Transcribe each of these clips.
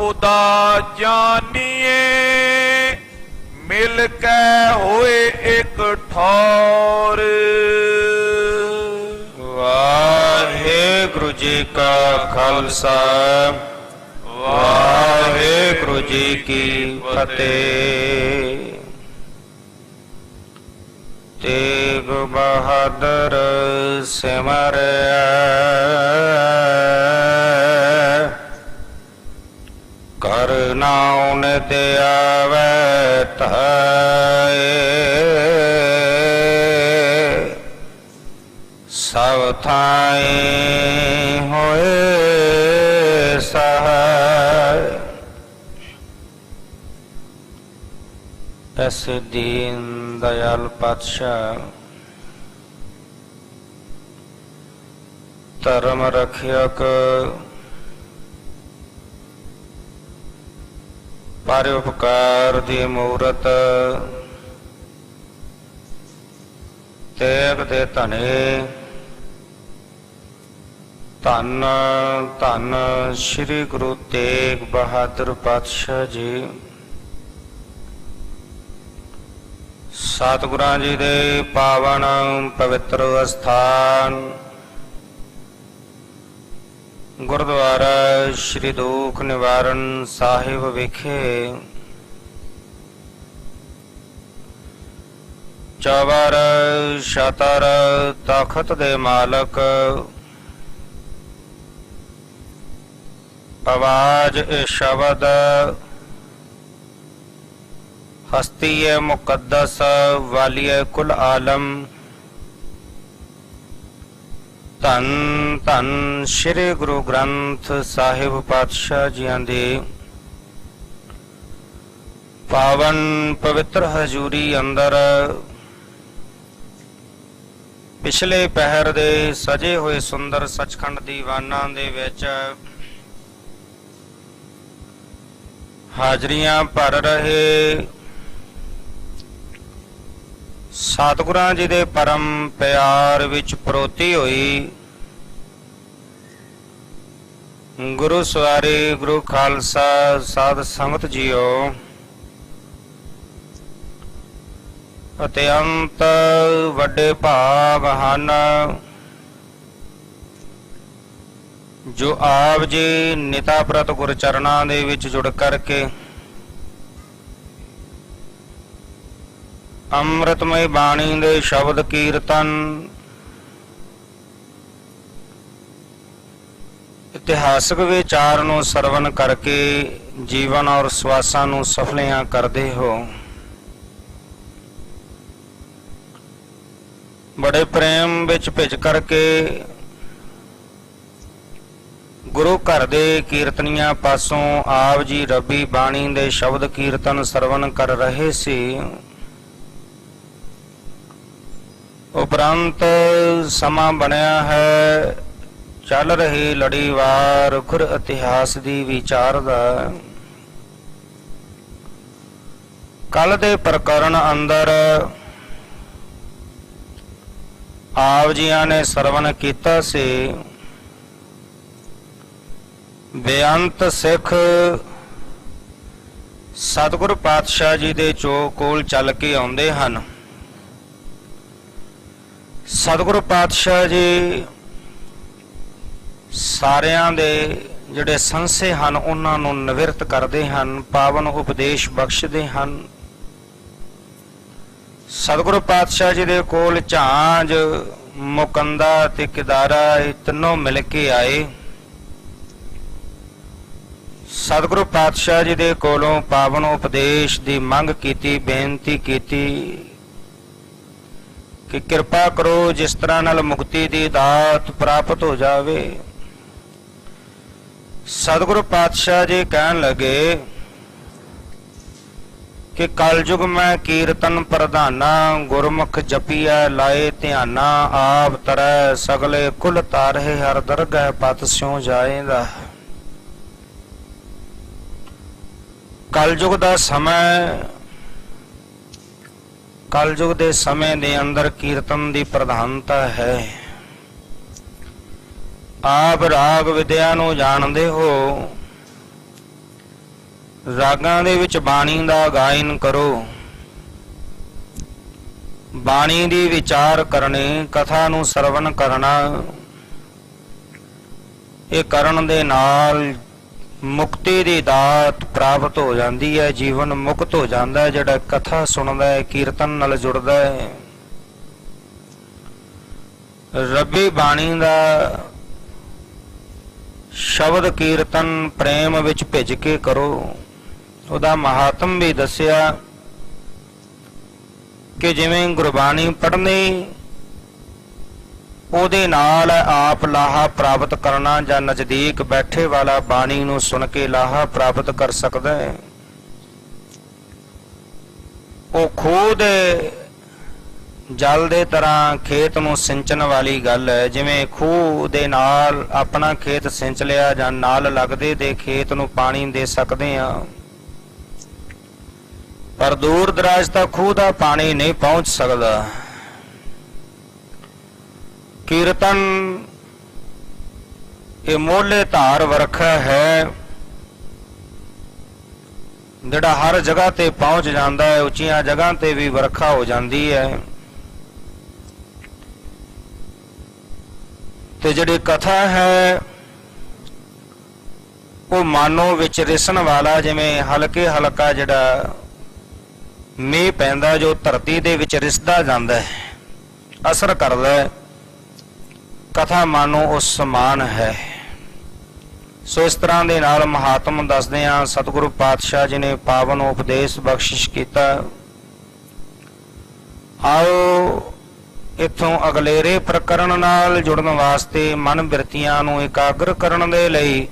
उदाजानिए मिल कै होए एक ठौर। वाहेगुरु जी का खालसा वाहेगुरु जी की फतेह। तेग बहादुर सिमरिया करनाउन दियावै ताए। सब थाई होए सहाय। ऐसे दीन दयाल पातशाह धर्म रखियक परोपकार दी मूरत तेग दे धने धन धन श्री गुरु तेग बहादुर पातशाह जी। सतगुरां जी दे पावन पवित्र अस्थान गुरुद्वारा श्री दुख निवारण साहिब विखे चौबर शतर तखत दे मालक आवाज ए शब्द हस्ती मुकद्दस वालिय कुल आलम धन धन श्री गुरु ग्रंथ साहिब पातशाह जियां दे पावन पवित्र हजूरी अंदर पिछले पहर दे सजे हुए सुंदर सचखंड दीवाना दे विच हाजरियां भर रहे सतगुरां जी दे परम प्यार विच परोती होई गुरु सवारी गुरु खालसा साध संगत जीओ अत्यंत वड्डे भाग हन जो आप जी निता प्रत गुरचरणा दे विच जुड़ करके अमृतमय बाणी दे शब्द कीर्तन इतिहासक विचार नूं सरवण करके जीवन और स्वासां नूं सफलियां करदे हो। बड़े प्रेम विच भिज करके गुरु घर दे कीर्तनियां पासों आप जी रबी बाणी दे शब्द कीर्तन सरवण कर रहे सी। उपरंत समा बनया है चल रही लड़ीवार खुर इतिहास दी विचार दा। कल दे प्रकरण अंदर आप जियां ने सरवण कीता से बेअंत सिख सतगुरु पातशाह जी दे कोल चल के आउंदे हन। सतगुरु पातशाह जी सारियां दे जिहड़े संसे हन उन्हां नूं निवृत्त करदे हन, पावन उपदेश बख्शदे हन। सतगुरु पातशाह जी दे कोल झांझ मुकंदा ते किदारा तीनों मिल के आए। सतगुरु पातशाह जी दे कोलों पावन उपदेश दी मंग कीती, बेनती कीती कि कृपा करो जिस तरह नाल मुक्ति दी दात प्राप्त हो जावे। सतगुरु पातशाह जी कहन लगे कि कलयुग में कीर्तन प्रधाना गुरमुख जपिया लाए ध्याना आप तरह सगले कुल तारे हर दरगह पत स्यों जाएगा। कलयुग दा समय कलयुग दे समय दे अंदर कीर्तन दी प्रधानता है। आप राग विद्या नूं जानदे हो, ਰਾਗਾਂ ਦੇ ਵਿੱਚ ਬਾਣੀ ਦਾ ਗਾਇਨ ਕਰੋ, ਬਾਣੀ ਦੀ ਵਿਚਾਰ ਕਰਨੀ, ਕਥਾ ਨੂੰ ਸਰਵਣ ਕਰਨਾ। ਇਹ ਕਰਨ ਦੇ ਨਾਲ ਮੁਕਤੀ ਦੀ ਦਾਤ ਪ੍ਰਾਪਤ ਹੋ ਜਾਂਦੀ ਹੈ, ਜੀਵਨ ਮੁਕਤ ਹੋ ਜਾਂਦਾ ਹੈ। ਜਿਹੜਾ ਕਥਾ ਸੁਣਦਾ ਹੈ, ਕੀਰਤਨ ਨਾਲ ਜੁੜਦਾ ਹੈ, ਰੱਬੀ ਬਾਣੀ ਦਾ ਸ਼ਬਦ ਕੀਰਤਨ ਪ੍ਰੇਮ ਵਿੱਚ ਭਿੱਜ ਕੇ ਕਰੋ। ਉਹਦਾ ਮਹਾਤਮ ਵੀ ਦੱਸਿਆ ਕਿ ਜਿਵੇਂ ਗੁਰਬਾਣੀ ਪੜ੍ਹਨੀ, ਉਹਦੇ ਨਾਲ ਆਪ ਲਾਹਾ ਪ੍ਰਾਪਤ ਕਰਨਾ, ਜਾਂ ਨਜ਼ਦੀਕ ਬੈਠੇ ਵਾਲਾ ਬਾਣੀ ਨੂੰ ਸੁਣ ਕੇ ਲਾਹਾ ਪ੍ਰਾਪਤ ਕਰ ਸਕਦਾ ਹੈ। ਉਹ ਖੂਹ ਦੇ ਜਲ ਦੇ ਤਰ੍ਹਾਂ ਖੇਤ ਨੂੰ ਸਿੰਚਣ ਵਾਲੀ ਗੱਲ ਹੈ। ਜਿਵੇਂ ਖੂਹ ਦੇ ਨਾਲ ਆਪਣਾ ਖੇਤ ਸਿੰਚ ਲਿਆ, ਜਾਂ ਨਾਲ ਲੱਗਦੇ ਦੇ ਖੇਤ ਨੂੰ ਪਾਣੀ ਦੇ ਸਕਦੇ ਹਾਂ, ਪਰ ਦੂਰ ਦਰਾਜ ਤੱਕ ਖੂਹ ਦਾ ਪਾਣੀ ਨਹੀਂ ਪਹੁੰਚ ਸਕਦਾ। ਕੀਰਤਨ ਇਹ ਮੋਲੇ ਧਾਰ ਵਰਖਾ ਹੈ, ਜਿਹੜਾ ਹਰ ਜਗ੍ਹਾ ਤੇ ਪਹੁੰਚ ਜਾਂਦਾ ਹੈ। ਉੱਚੀਆਂ ਜਗ੍ਹਾ ਤੇ ਵੀ ਵਰਖਾ ਹੋ ਜਾਂਦੀ ਹੈ। ਤੇ ਜਿਹੜੀ ਕਥਾ ਹੈ ਉਹ ਮਾਨੋ ਵਿੱਚ ਰਿਸਣ ਵਾਲਾ, ਜਿਵੇਂ ਹਲਕੇ ਹਲਕਾ ਜਿਹੜਾ ਮੀਂਹ ਪੈਂਦਾ, ਜੋ ਧਰਤੀ ਦੇ ਵਿੱਚ ਰਿਸਦਾ ਜਾਂਦਾ ਹੈ, ਅਸਰ ਕਰਦਾ ਹੈ। ਕਥਾ ਮਾਨੋ ਉਸ ਸਮਾਨ ਹੈ। ਸੋ ਇਸ ਤਰ੍ਹਾਂ ਦੇ ਨਾਲ ਮਹਾਤਮ ਦੱਸਦੇ ਹਾਂ। ਸਤਿਗੁਰੂ ਪਾਤਸ਼ਾਹ ਜੀ ਨੇ ਪਾਵਨ ਉਪਦੇਸ਼ ਬਖਸ਼ਿਸ਼ ਕੀਤਾ। ਆਓ ਇੱਥੋਂ ਅਗਲੇਰੇ ਪ੍ਰਕਰਣ ਨਾਲ ਜੁੜਨ ਵਾਸਤੇ ਮਨ ਬਿਰਤੀਆਂ ਨੂੰ ਇਕਾਗਰ ਕਰਨ ਦੇ ਲਈ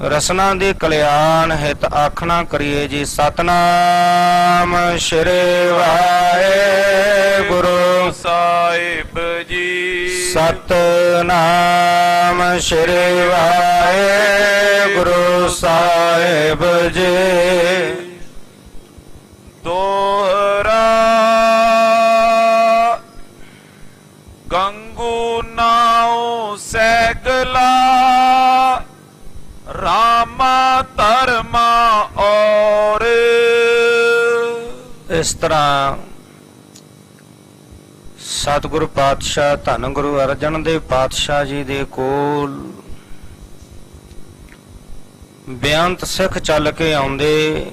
ਰਸਨਾ ਦੇ ਕਲਿਆਣ ਹਿਤ ਆਖਣਾ ਕਰੀਏ ਜੀ। ਸਤਨਾਮ ਸ਼੍ਰੀ ਵਾਹਿਗੁਰੂ ਸਾਹਿਬ ਜੀ। ਸਤਨਾਮ ਸ਼੍ਰੀ ਵਾਹਿਗੁਰੂ ਸਾਹਿਬ ਜੀ। ਦੋਹਰਾ ਗੰਗੂ ਨਾਉ ਸੈਗਲਾ, ਰਾਮਾ ਧਰਮਾ ਔਰ। ਇਸ ਤਰ੍ਹਾਂ ਸਤਿਗੁਰੂ ਪਾਤਸ਼ਾਹ ਧੰਨ ਗੁਰੂ ਅਰਜਨ ਦੇਵ ਪਾਤਸ਼ਾਹ ਜੀ ਦੇ ਕੋਲ ਬੇਅੰਤ ਸਿੱਖ ਚੱਲ ਕੇ ਆਉਂਦੇ।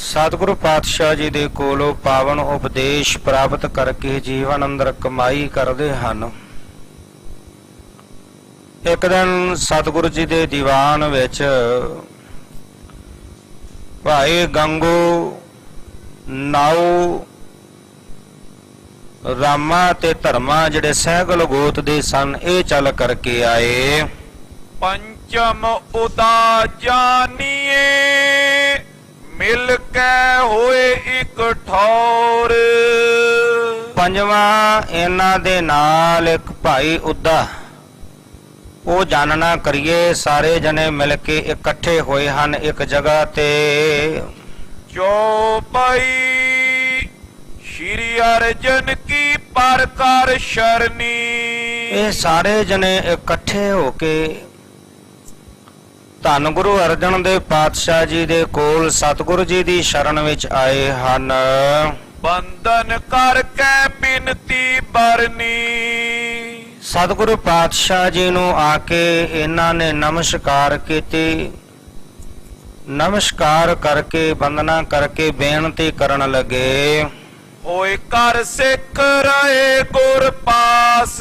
ਸਤਿਗੁਰੂ ਪਾਤਸ਼ਾਹ ਜੀ ਦੇ ਕੋਲੋਂ ਪਾਵਨ ਉਪਦੇਸ਼ ਪ੍ਰਾਪਤ ਕਰਕੇ ਜੀਵਨ ਅੰਦਰ ਕਮਾਈ ਕਰਦੇ ਹਨ। ਇੱਕ ਦਿਨ ਸਤਿਗੁਰੂ ਜੀ ਦੇ ਦੀਵਾਨ ਵਿੱਚ ਭਾਈ ਗੰਗੂ ਨਾਉ ਰਾਮਾ ਤੇ ਧਰਮਾ ਜਿਹੜੇ ਸਹਿਗਲ ਗੋਤ ਦੇ ਸਨ, ਇਹ ਚੱਲ ਕਰਕੇ ਆਏ। ਪੰਚਮ ਉਦਾ ਜਾਨੀਏ, ਮਿਲ ਕੇ ਹੋਏ ਇੱਕ ਠੌਰ। ਪੰਜਵਾਂ ਇਹਨਾਂ ਦੇ ਨਾਲ ਇੱਕ ਭਾਈ ਉਦਾ, ਉਹ ਜਾਣਨਾ ਕਰੀਏ ਸਾਰੇ ਜਣੇ ਮਿਲ ਕੇ ਇਕੱਠੇ ਹੋਏ ਹਨ ਇੱਕ ਜਗ੍ਹਾ ਤੇ। ਚੌਪਈ ਸ਼੍ਰੀ ਅਰਜਨ ਕੀ ਪਰ ਕਰ ਸ਼ਰਨੀ। ਇਹ ਸਾਰੇ ਜਣੇ ਇਕੱਠੇ ਹੋ ਕੇ ਧੰਨ ਗੁਰੂ ਅਰਜਨ ਦੇਵ ਪਾਤਸ਼ਾਹ ਜੀ ਦੇ ਕੋਲ ਸਤਿਗੁਰੂ ਜੀ ਦੀ ਸ਼ਰਨ ਵਿੱਚ ਆਏ ਹਨ। ਬੰਧਨ ਕਰਕੇ ਬਿਨਤੀ ਬਰਨੀ। ਸਤਿਗੁਰੂ ਪਾਤਸ਼ਾਹ ਜੀ ਨੂੰ ਆ ਕੇ ਇਹਨਾਂ ਨੇ ਨਮਸਕਾਰ ਕੀਤੀ। ਨਮਸਕਾਰ ਕਰਕੇ ਬੰਦਨਾ ਕਰਕੇ ਬੇਨਤੀ ਕਰਨ ਲੱਗੇ। ਓਏ ਕਰ ਸਿੱਖ ਰਹੇ ਗੁਰ ਪਾਸ।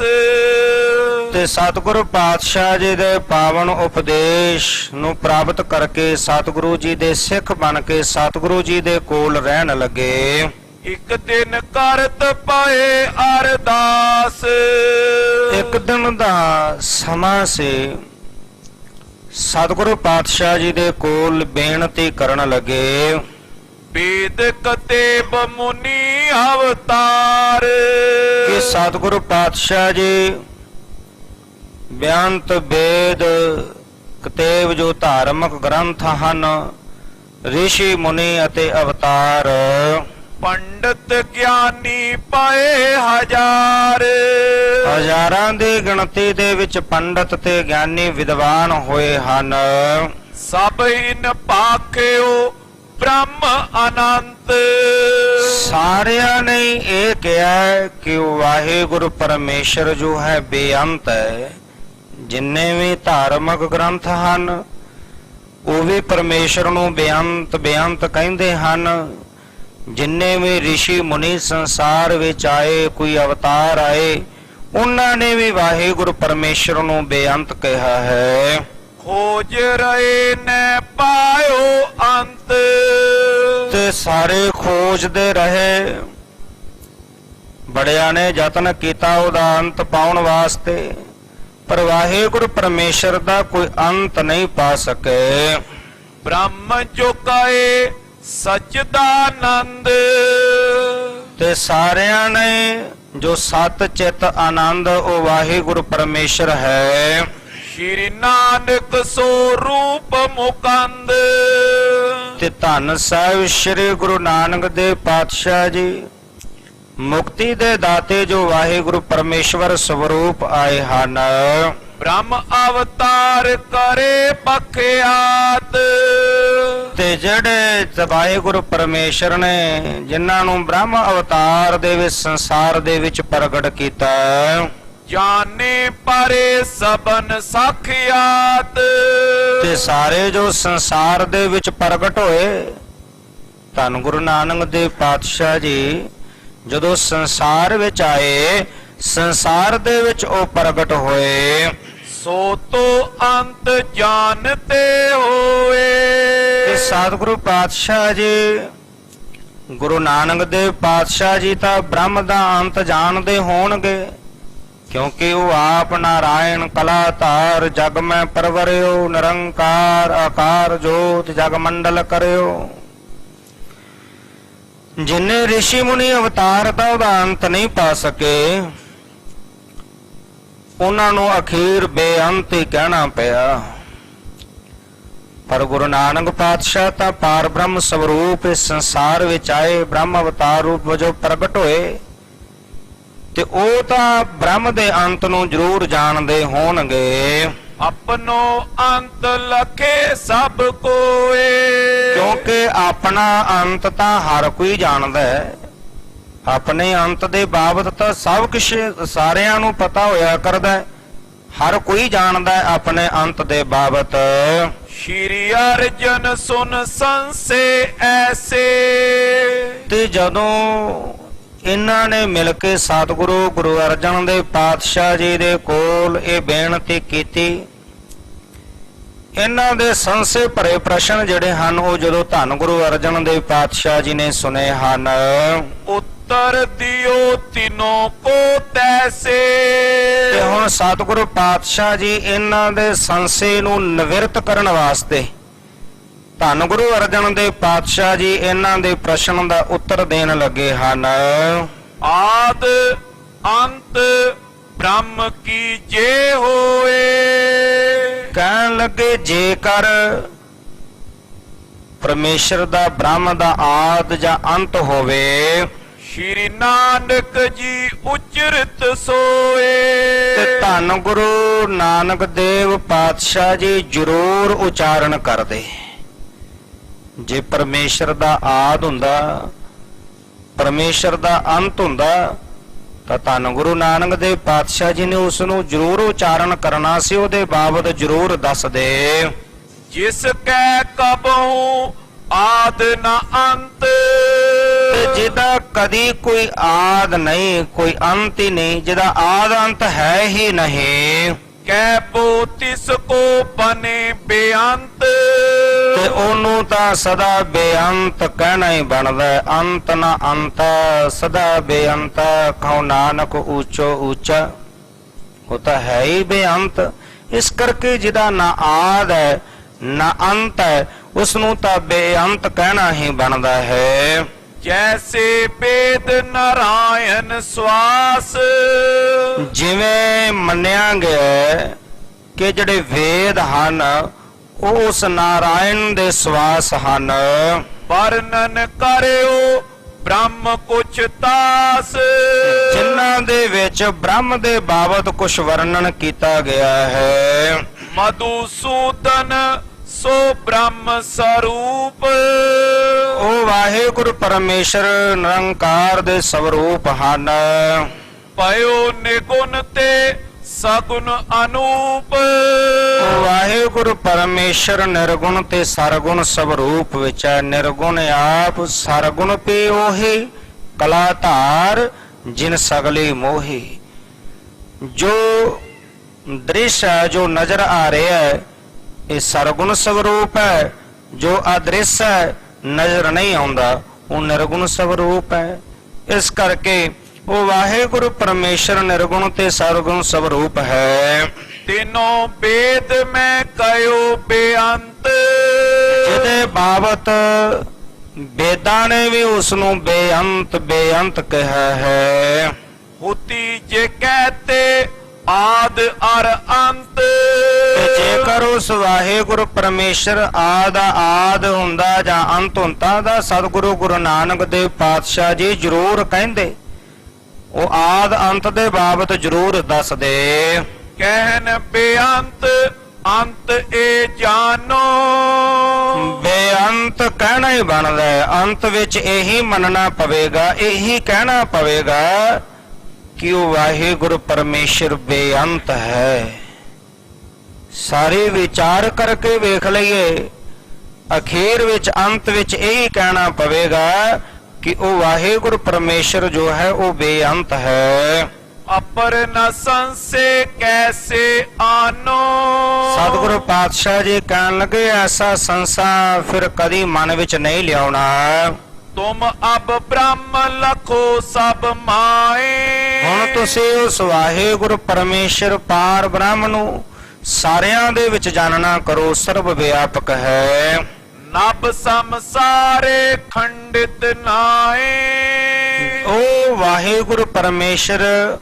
ਤੇ ਸਤਿਗੁਰੂ ਪਾਤਸ਼ਾਹ ਜੀ ਦੇ ਪਾਵਨ ਉਪਦੇਸ਼ ਨੂੰ ਪ੍ਰਾਪਤ ਕਰਕੇ ਸਤਿਗੁਰੂ ਜੀ ਦੇ ਸਿੱਖ ਬਣ ਕੇ ਸਤਿਗੁਰੂ ਜੀ ਦੇ ਕੋਲ ਰਹਿਣ ਲੱਗੇ। ਇੱਕ ਦਿਨ ਕਰਤ ਪਏ ਅਰਦਾਸ। ਇੱਕ ਦਿਨ ਦਾ ਸਮਾਂ ਸੀ। ਸਤਿਗੁਰੂ ਪਾਤਸ਼ਾਹ ਜੀ ਦੇ ਕੋਲ ਬੇਨਤੀ ਕਰਨ ਲੱਗੇ। ਵੇਦ ਕਤੇਬ ਮੁਨੀ ਅਵਤਾਰ। ਕਿ ਸਤਿਗੁਰੂ ਪਾਤਸ਼ਾਹ ਜੀ ਬਿਆੰਤ ਵੇਦ ਕਤੇਬ ਜੋ ਧਾਰਮਿਕ ਗ੍ਰੰਥ ਹਨ, ਰਿਸ਼ੀ ਮੁਨੀ ਅਤੇ ਅਵਤਾਰ, ਪੰਡਤ ਗਿਆਨੀ ਪਏ ਹਜ਼ਾਰ। ਹਜ਼ਾਰਾਂ ਦੀ ਗਿਣਤੀ ਦੇ ਵਿੱਚ ਪੰਡਤ ਤੇ ਗਿਆਨੀ ਵਿਦਵਾਨ ਹੋਏ ਹਨ। ਸਭ ਇਨ ਭਾਖਿਓ ਬ੍ਰਹਮ ਅਨੰਤ। ਸਾਰਿਆਂ ਨੇ ਇਹ ਕਿਹਾ ਕਿ ਵਾਹਿਗੁਰੂ ਪਰਮੇਸ਼ਰ ਜੋ ਹੈ ਬੇਅੰਤ ਹੈ। ਜਿੰਨੇ ਵੀ ਧਾਰਮਿਕ ਗ੍ਰੰਥ ਹਨ ਉਹ ਵੀ ਪਰਮੇਸ਼ਰ ਨੂੰ ਬੇਅੰਤ ਬੇਅੰਤ ਕਹਿੰਦੇ ਹਨ। ਜਿੰਨੇ ਵੀ ਰਿਸ਼ੀ ਮੁਨੀ ਸੰਸਾਰ ਵਿੱਚ ਆਏ, ਕੋਈ ਅਵਤਾਰ ਆਏ, ਉਹਨਾਂ ਨੇ ਵੀ ਵਾਹਿਗੁਰੂ ਪਰਮੇਸ਼ਰ ਨੂੰ ਬੇਅੰਤ ਕਿਹਾ ਹੈ। ਖੋਜ ਰਹੇ ਨੇ ਪਾਇਓ ਅੰਤ। ਤੇ ਸਾਰੇ ਖੋਜਦੇ ਰਹੇ, ਬੜਿਆਂ ਨੇ ਯਤਨ ਕੀਤਾ ਉਹਦਾ ਅੰਤ ਪਾਉਣ ਵਾਸਤੇ, ਪਰ ਵਾਹਿਗੁਰੂ ਪਰਮੇਸ਼ਰ ਦਾ ਕੋਈ ਅੰਤ ਨਹੀਂ ਪਾ ਸਕੇ। ਬ੍ਰਹਮ ਜੋ ਕਹੇ ਸਚਦਾਨੰਦ। ਤੇ ਸਾਰਿਆਂ ਨੇ ਜੋ ਸਤ ਚਿਤ ਆਨੰਦ ਉਹ ਵਾਹਿਗੁਰੂ ਪਰਮੇਸ਼ਰ ਹੈ। ਸ਼੍ਰੀ ਨਾਨਕ ਸੋ ਰੂਪ ਮੁਕੰਦ। ਤੇ ਧੰਨ ਸਾਹਿਬ ਸ੍ਰੀ ਗੁਰੂ ਨਾਨਕ ਦੇਵ ਪਾਤਸ਼ਾਹ ਜੀ ਮੁਕਤੀ ਦੇ ਦਾਤੇ ਜੋ ਵਾਹਿਗੁਰੂ ਪਰਮੇਸ਼ਵਰ ਸਵਰੂਪ ਆਏ ਹਨ। ਬ੍ਰਹਮ ਅਵਤਾਰ ਕਰੇ ਬਖਿਆਤ। ਤੇ ਜਿਹੜੇ ਵਾਹਿਗੁਰੂ ਪਰਮੇਸ਼ਰ ਨੇ ਜਿਨ੍ਹਾਂ ਨੂੰ ਬ੍ਰਹਮ ਅਵਤਾਰ ਦੇ ਵਿੱਚ ਸੰਸਾਰ ਦੇ ਵਿੱਚ ਪ੍ਰਗਟ ਕੀਤਾ, ਜਾਣੇ ਪਰੇ ਸਬਨ ਸਾਖਿਆਤ। ਤੇ ਸਾਰੇ ਜੋ ਸੰਸਾਰ ਦੇ ਵਿੱਚ ਪ੍ਰਗਟ ਹੋਏ, ਧੰਨ ਗੁਰੂ ਨਾਨਕ ਦੇਵ ਪਾਤਸ਼ਾਹ ਜੀ ਜਦੋਂ ਸੰਸਾਰ ਵਿੱਚ ਆਏ, ਸੰਸਾਰ ਦੇ ਵਿੱਚ ਉਹ ਪ੍ਰਗਟ ਹੋਏ। ਸੋ ਤੋ ਅੰਤ ਜਾਣਤੇ ਹੋਏ। ਤੇ ਸਤਿਗੁਰੂ ਪਾਤਸ਼ਾਹ ਜੀ ਗੁਰੂ ਨਾਨਕ ਦੇਵ ਪਾਤਸ਼ਾਹ ਜੀ ਤਾਂ ਬ੍ਰਹਮ ਦਾ ਅੰਤ ਜਾਣਦੇ ਹੋਣਗੇ, ਕਿਉਂਕਿ ਉਹ ਆਪ ਨਾਰਾਇਣ ਕਲਾ ਧਾਰ ਜਗ ਮੈਂ ਪਰਵਰਿਓ, ਨਿਰੰਕਾਰ ਆਕਾਰ ਜੋਤ ਜਗ ਮੰਡਲ ਕਰਿਓ। ਜਿੰਨੇ ਰਿਸ਼ੀ ਮੁਨੀ ਅਵਤਾਰ ਦਾ ਉਹਦਾ ਅੰਤ ਨਹੀਂ ਪਾ ਸਕੇ, ਉਹਨਾਂ ਨੂੰ ਅਖੀਰ ਬੇਅੰਤ ਹੀ ਕਹਿਣਾ ਪਿਆ। ਪਰ ਗੁਰੂ ਨਾਨਕ ਪਾਤਸ਼ਾਹ ਤਾਂ ਪਾਰ ਬ੍ਰਹਮ ਸਵਰੂਪ ਇਸ ਸੰਸਾਰ ਵਿੱਚ ਆਏ, ਬ੍ਰਹਮ ਅਵਤਾਰ ਰੂਪ ਵਜੋਂ ਪ੍ਰਗਟ ਹੋਏ, ਤੇ ਉਹ ਤਾਂ ਬ੍ਰਹਮ ਦੇ ਅੰਤ ਨੂੰ ਜ਼ਰੂਰ ਜਾਣਦੇ ਹੋਣਗੇ। ਆਪਣੋ ਅੰਤ ਲਖੇ ਸਭ ਕੋਏ। ਕਿਉਂਕਿ ਆਪਣਾ ਅੰਤ ਤਾਂ ਹਰ ਕੋਈ ਜਾਣਦਾ ਹੈ। ਆਪਣੇ ਅੰਤ ਦੇ ਬਾਬਤ ਤਾਂ ਸਭ ਕੁਝ ਸਾਰਿਆਂ ਨੂੰ ਪਤਾ ਹੋਇਆ ਕਰਦਾ ਹੈ, ਹਰ ਕੋਈ ਜਾਣਦਾ ਹੈ ਆਪਣੇ ਅੰਤ ਦੇ ਬਾਬਤ। ਸ਼੍ਰੀ ਅਰਜਨ ਸੁਨ ਸੰਸੇ ਐਸੇ। ਤੇ ਜਦੋਂ ਇਹਨਾਂ ਨੇ ਮਿਲ ਕੇ ਸਤਿਗੁਰੂ ਗੁਰੂ ਅਰਜਨ ਦੇਵ ਪਾਤਸ਼ਾਹ ਜੀ ਦੇ ਕੋਲ ਇਹ ਬੇਨਤੀ ਕੀਤੀ, ਇਹਨਾਂ ਦੇ ਸੰਸੇ ਭਰੇ ਪ੍ਰਸ਼ਨ ਜਿਹੜੇ ਹਨ ਉਹ ਜਦੋਂ ਧੰਨ ਗੁਰੂ ਅਰਜਨ ਦੇਵ ਪਾਤਸ਼ਾਹ ਜੀ ਨੇ ਸੁਨੇ ਹਨ, ਉੱਤਰ ਦਿਓ ਤਿਨੋਂ ਕੋ ਤੈਸੇ। ਤੇ ਹੁਣ ਸਤਿਗੁਰੂ ਪਾਤਸ਼ਾਹ ਜੀ ਇਹਨਾਂ ਦੇ ਸੰਸੇ ਨੂੰ ਨਿਵਰਤ ਕਰਨ ਵਾਸਤੇ ਧੰਨ ਗੁਰੂ ਅਰਜਨ ਦੇਵ ਪਾਤਸ਼ਾਹ ਜੀ ਇਹਨਾਂ ਦੇ ਪ੍ਰਸ਼ਨ ਦਾ ਉੱਤਰ ਦੇਣ ਲੱਗੇ ਹਨ। ਆਦ ਅੰਤ ਬ੍ਰਹਮ ਕੀ ਜੇ ਹੋਏ। ਕਹਿਣ ਲੱਗੇ ਜੇਕਰ ਪਰਮੇਸ਼ਰ ਦਾ ਬ੍ਰਹਮ ਦਾ ਆਦ ਜਾਂ ਅੰਤ ਹੋਵੇ, ਸ਼੍ਰੀ ਨਾਨਕ ਜੀ ਉਚਰਤ ਸੋਏ। ਤੇ ਧੰਨ ਗੁਰੂ ਨਾਨਕ ਦੇਵ ਪਾਤਸ਼ਾਹ ਜੀ ਜ਼ਰੂਰ ਉਚਾਰਨ ਕਰਦੇ। ਜੇ ਪਰਮੇਸ਼ਰ ਦਾ ਆਦ ਹੁੰਦਾ, ਪਰਮੇਸ਼ਰ ਦਾ ਅੰਤ ਹੁੰਦਾ, ਤਾਂ ਧੰਨ ਗੁਰੂ ਨਾਨਕ ਦੇਵ ਪਾਤਸ਼ਾਹ ਜੀ ਨੇ ਉਸ ਨੂੰ ਜ਼ਰੂਰ ਉਚਾਰਨ ਕਰਨਾ ਸੀ, ਉਹਦੇ ਬਾਬਤ ਜ਼ਰੂਰ ਦੱਸਦੇ। ਜਿਸ ਕੈ ਕਬਹੂ ਆਦ ਨ ਅੰਤ। ਤੇ ਜਿਹਦਾ ਕਦੀ ਕੋਈ ਆਦ ਨਹੀਂ, ਕੋਈ ਅੰਤ ਹੀ ਨਹੀਂ, ਜਿਹਦਾ ਆਦ ਅੰਤ ਹੈ ਹੀ ਨਹੀਂ, ਕੈ ਬੋ ਤਿਸ ਕੋ ਬਨੇ ਬੇਅੰਤ। ਤੇ ਉਹਨੂੰ ਤਾਂ ਸਦਾ ਬੇਅੰਤ ਕਹਿਣਾ ਹੀ ਬਣਦਾ ਹੈ। ਅੰਤ ਨਾ ਅੰਤ ਸਦਾ ਬੇਅੰਤ ਕਹੋ ਨਾਨਕ ਉੱਚੋ ਉੱਚਾ, ਉਹ ਤਾਂ ਹੈ ਹੀ ਬੇਅੰਤ। ਇਸ ਕਰਕੇ ਜਿਹਦਾ ਨਾ ਆਦ ਹੈ ਨਾ ਅੰਤ ਹੈ, ਉਸ ਨੂੰ ਤਾਂ ਬੇਅੰਤ ਕਹਿਣਾ ਹੀ ਬਣਦਾ ਹੈ। ਜੈਸੇ ਵੇਦ ਨਾਰਾਇਣ ਸਵਾਸ। ਜਿਵੇਂ ਮੰਨਿਆ ਗਿਆ ਕਿ ਜਿਹੜੇ ਵੇਦ ਹਨ ਉਹ ਉਸ ਨਾਰਾਇਣ ਦੇ ਸਵਾਸ ਹਨ। ਵਰਣਨ ਕਰਿਓ ਬ੍ਰਹਮ ਕੁਛ ਤਾਸ। ਜਿਨ੍ਹਾਂ ਦੇ ਵਿੱਚ ਬ੍ਰਹਮ ਦੇ ਬਾਬਤ ਕੁਝ ਵਰਣਨ ਕੀਤਾ ਗਿਆ ਹੈ। ਮਧੂਸੂਦਨ ਸੋ ਬ੍ਰਹਮ ਸਰੂਪ। ਉਹ ਵਾਹਿਗੁਰੂ ਪਰਮੇਸ਼ਰ ਨਿਰੰਕਾਰ ਦੇ ਸਵਰੂਪ ਹਨ। ਪਇਓ ਨਿਗੁਣ ਤੇ ਸਗੁਣ ਅਨੂਪ। ਉਹ ਵਾਹਿਗੁਰੂ ਪਰਮੇਸ਼ਰ ਨਿਰਗੁਣ ਤੇ ਸਰਗੁਣ ਸਵਰੂਪ ਵਿੱਚ ਹੈ। ਨਿਰਗੁਣ ਆਪ, ਸਰਗੁਣ ਪੀ ਉਹੀ, ਕਲਾ ਧਾਰ ਜਿਨ ਸਗਲੀ ਮੋਹੀ। ਜੋ ਦ੍ਰਿਸ਼ ਹੈ, ਜੋ ਨਜ਼ਰ ਆ ਰਿਹਾ ਹੈ, ਇਹ ਸਰਗੁਣ ਸਵਰੂਪ ਹੈ। ਜੋ ਅਦ੍ਰਿਸ਼ ਹੈ, ਨਜ਼ਰ ਨਹੀਂ ਆਉਂਦਾ, ਉਹ ਨਿਰਗੁਣ ਸਵਰੂਪ ਹੈ। ਇਸ ਕਰਕੇ ਉਹ ਵਾਹਿਗੁਰੂ ਪਰਮੇਸ਼ਰ ਨਿਰਗੁਣ ਤੇ ਸਰਗੁਣ ਸਵਰੂਪ ਹੈ। ਤਿਨੋਂ ਵੇਦ ਮੈਂ ਕਹਿਓ ਬੇਅੰਤ। ਜਿਹਦੇ ਬਾਬਤ ਵੇਦਾਂ ਨੇ ਵੀ ਉਸ ਨੂੰ ਬੇਅੰਤ ਬੇਅੰਤ ਕਿਹਾ ਹੈ। ਹੁਤੀ ਜੇ ਕਹਤੇ ਆਦ ਅਰ ਅੰਤ। ਤੇ ਜੇਕਰ ਉਸ ਵਾਹਿਗੁਰੂ ਪਰਮੇਸ਼ਰ ਆਦ ਹੁੰਦਾ ਜਾਂ ਅੰਤ ਹੁੰਦਾ ਦਾ ਸਤਿਗੁਰੂ ਗੁਰੂ ਨਾਨਕ ਦੇਵ ਪਾਤਸ਼ਾਹ ਜੀ ਜ਼ਰੂਰ ਕਹਿੰਦੇ, ਉਹ ਆਦ ਅੰਤ ਦੇ ਬਾਬਤ ਜ਼ਰੂਰ ਦੱਸਦੇ। ਕਹਿਨ ਬੇਅੰਤ ਅੰਤ ਏ ਜਾਨੋ। ਬੇਅੰਤ ਕਹਿਣਾ ਹੀ ਬਣਦਾ ਹੈ। ਅੰਤ ਵਿੱਚ ਇਹੀ ਮੰਨਣਾ ਪਵੇਗਾ, ਇਹੀ ਕਹਿਣਾ ਪਵੇਗਾ ਕਿ ਉਹ ਵਾਹਿਗੁਰੂ ਪਰਮੇਸ਼ਰ ਬੇਅੰਤ ਹੈ। ਸਾਰੇ ਵਿਚਾਰ ਕਰਕੇ ਵੇਖ ਲਈਏ, ਅਖੀਰ ਵਿੱਚ ਅੰਤ ਵਿੱਚ ਇਹੀ ਕਹਿਣਾ ਪਵੇਗਾ ਕਿ ਉਹ ਵਾਹਿਗੁਰੂ ਪਰਮੇਸ਼ਰ ਜੋ ਹੈ ਉਹ ਬੇਅੰਤ ਹੈ। ਅਪਰ ਨ ਸੰਸੇ ਕੈਸੇ ਆਨੋ। ਸਤਿਗੁਰੂ ਪਾਤਸ਼ਾਹ ਜੀ ਕਹਿਣ ਲੱਗੇ, ਐਸਾ ਸੰਸਾ ਫਿਰ ਕਦੀ ਮਨ ਵਿੱਚ ਨਹੀਂ ਲਿਆਉਣਾ। ਤੁਮ ਅਬ ਬ੍ਰਹਮ ਲਖੋ ਸਭ ਮਾਏ। ਹੁਣ ਤੁਸੀਂ ਉਸ ਵਾਹਿਗੁਰੂ ਪਰਮੇਸ਼ਰ ਪਾਰ ਬ੍ਰਹਮ ਨੂੰ ਸਾਰਿਆਂ ਦੇ ਵਿੱਚ ਜਾਣਨਾ ਕਰੋ, ਸਰਬ ਵਿਆਪਕ ਹੈ। ਨਭ ਸੰਸਾਰੇ ਖੰਡਿਤ ਨਾਏ। ਉਹ ਵਾਹਿਗੁਰੂ ਪਰਮੇਸ਼ਰ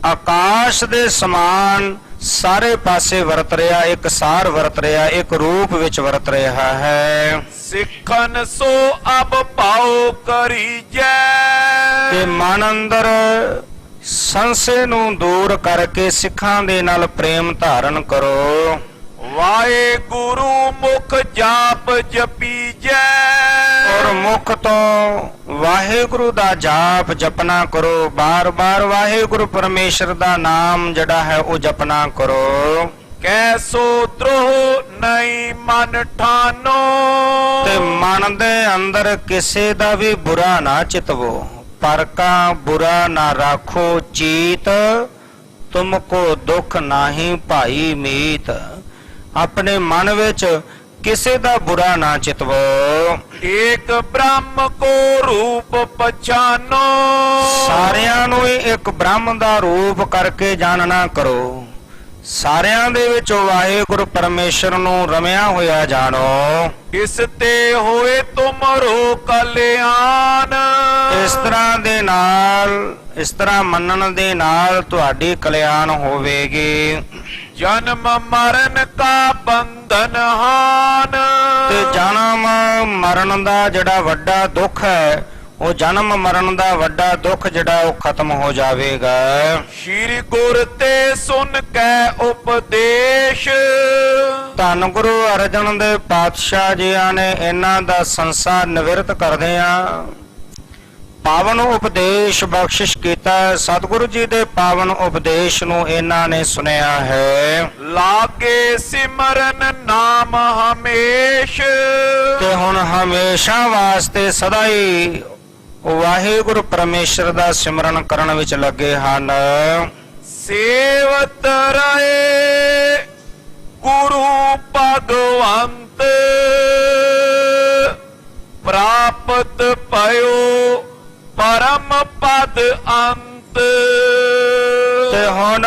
ਆਕਾਸ਼ ਦੇ ਸਮਾਨ ਸਾਰੇ ਪਾਸੇ ਵਰਤ ਰਿਹਾ, ਇੱਕ ਸਾਰ ਵਰਤ ਰਿਹਾ, ਇੱਕ ਰੂਪ ਵਿੱਚ ਵਰਤ ਰਿਹਾ ਹੈ। ਸਿੱਖਨ ਸੋ ਅਬ ਪਾਉ ਕਰੀਜੈ। ਤੇ ਮਨ ਅੰਦਰ ਸੰਸੇ ਨੂੰ ਦੂਰ ਕਰਕੇ ਸਿੱਖਾਂ ਦੇ ਨਾਲ ਪ੍ਰੇਮ ਧਾਰਨ ਕਰੋ। ਵਾਹਿਗੁਰੂ ਮੁਖ ਜਾਪ ਜਪੀਜੈ। ਔਰ ਮੁਖ ਤੋਂ ਵਾਹਿਗੁਰੂ ਦਾ ਜਾਪ ਜਪਨਾ ਕਰੋ। ਬਾਰ-ਬਾਰ ਵਾਹਿਗੁਰੂ ਪਰਮੇਸ਼ਰ ਦਾ ਨਾਮ ਜਿਹੜਾ ਹੈ ਉਹ ਜਪਨਾ ਕਰੋ। ਕੈਸੋ ਦ੍ਰੋਹ ਨਹੀਂ ਮਨ ਠਾਨੋ। ਤੇ ਮਨ ਦੇ ਅੰਦਰ ਕਿਸੇ ਦਾ ਵੀ ਬੁਰਾ ਨਾ ਚਿਤਵੋ। ਪਰ ਕਾ ਬੁਰਾ ਨਾ ਰਾਖੋ ਚੀਤ, ਤੁਮਕੋ ਦੁੱਖ ਨਾਹੀ ਭਾਈ ਮੀਤ। ਆਪਣੇ ਮਨ ਵਿੱਚ ਕਿਸੇ ਦਾ ਬੁਰਾ ਨਾ ਚਿਤਵੋ। ਏਕ ਬ੍ਰਹਮ ਕੋ ਰੂਪ ਪਛਾਨੋ। ਸਾਰਿਆਂ ਨੂੰ ਹੀ ਇੱਕ ਬ੍ਰਹਮ ਦਾ ਰੂਪ ਕਰਕੇ ਜਾਣਨਾ ਕਰੋ। ਸਾਰਿਆਂ ਦੇ ਵਿੱਚ ਵਾਹਿਗੁਰੂ ਪਰਮੇਸ਼ਰ ਨੂੰ ਰਮਿਆ ਹੋਇਆ ਜਾਣੋ। ਇਸ ਤੇ ਹੋਏ ਤੁਮਰੋ ਕਲਿਆਣ। ਇਸ ਤਰ੍ਹਾਂ ਦੇ ਨਾਲ, ਇਸ ਤਰ੍ਹਾਂ ਮੰਨਣ ਦੇ ਨਾਲ ਤੁਹਾਡੀ ਕਲਿਆਣ ਹੋਵੇਗੀ। ਜਨਮ ਮਰਨ ਕਾ ਬੰਧਨ ਹਾਨ। ਤੇ ਜਨਮ ਮਰਨ ਦਾ ਜਿਹੜਾ ਵੱਡਾ ਦੁੱਖ ਹੈ, ਉਹ ਜਨਮ ਮਰਨ ਦਾ ਵੱਡਾ ਦੁੱਖ ਜਿਹੜਾ ਉਹ ਖਤਮ ਹੋ ਜਾਵੇਗਾ। ਸ਼੍ਰੀ ਗੁਰ ਤੇ ਸੁਨ ਕੈ ਉਪਦੇਸ਼। ਧੰਨ ਗੁਰੂ ਅਰਜਨ ਦੇਵ ਪਾਤਸ਼ਾਹ ਜੀਆਂ ਨੇ ਇਹਨਾਂ ਦਾ ਸੰਸਾਰ ਨਿਵਰਤ ਕਰਦਿਆਂ ਪਾਵਨ ਉਪਦੇਸ਼ ਬਖਸ਼ਿਸ਼ ਕੀਤਾ। ਸਤਿਗੁਰੂ ਜੀ ਦੇ ਪਾਵਨ ਉਪਦੇਸ਼ ਨੂੰ ਇਹਨਾਂ ਨੇ ਸੁਨਿਆ ਹੈ। ਲਾਗੇ ਸਿਮਰਨ ਨਾਮ ਹਮੇਸ਼। ਤੇ ਹੁਣ ਹਮੇਸ਼ਾ ਵਾਸਤੇ ਸਦਾ ਹੀ ਵਾਹਿਗੁਰੂ ਪਰਮੇਸ਼ਰ ਦਾ ਸਿਮਰਨ ਕਰਨ ਵਿੱਚ ਲੱਗੇ ਹਨ। ਸੇਵਤ ਰਹੇ ਗੁਰੂ ਭਗਵੰਤ। ਪ੍ਰਾਪਤ ਭਇਓ ਪਰਮ ਪਦ ਅੰਤ। ਤੇ ਹੁਣ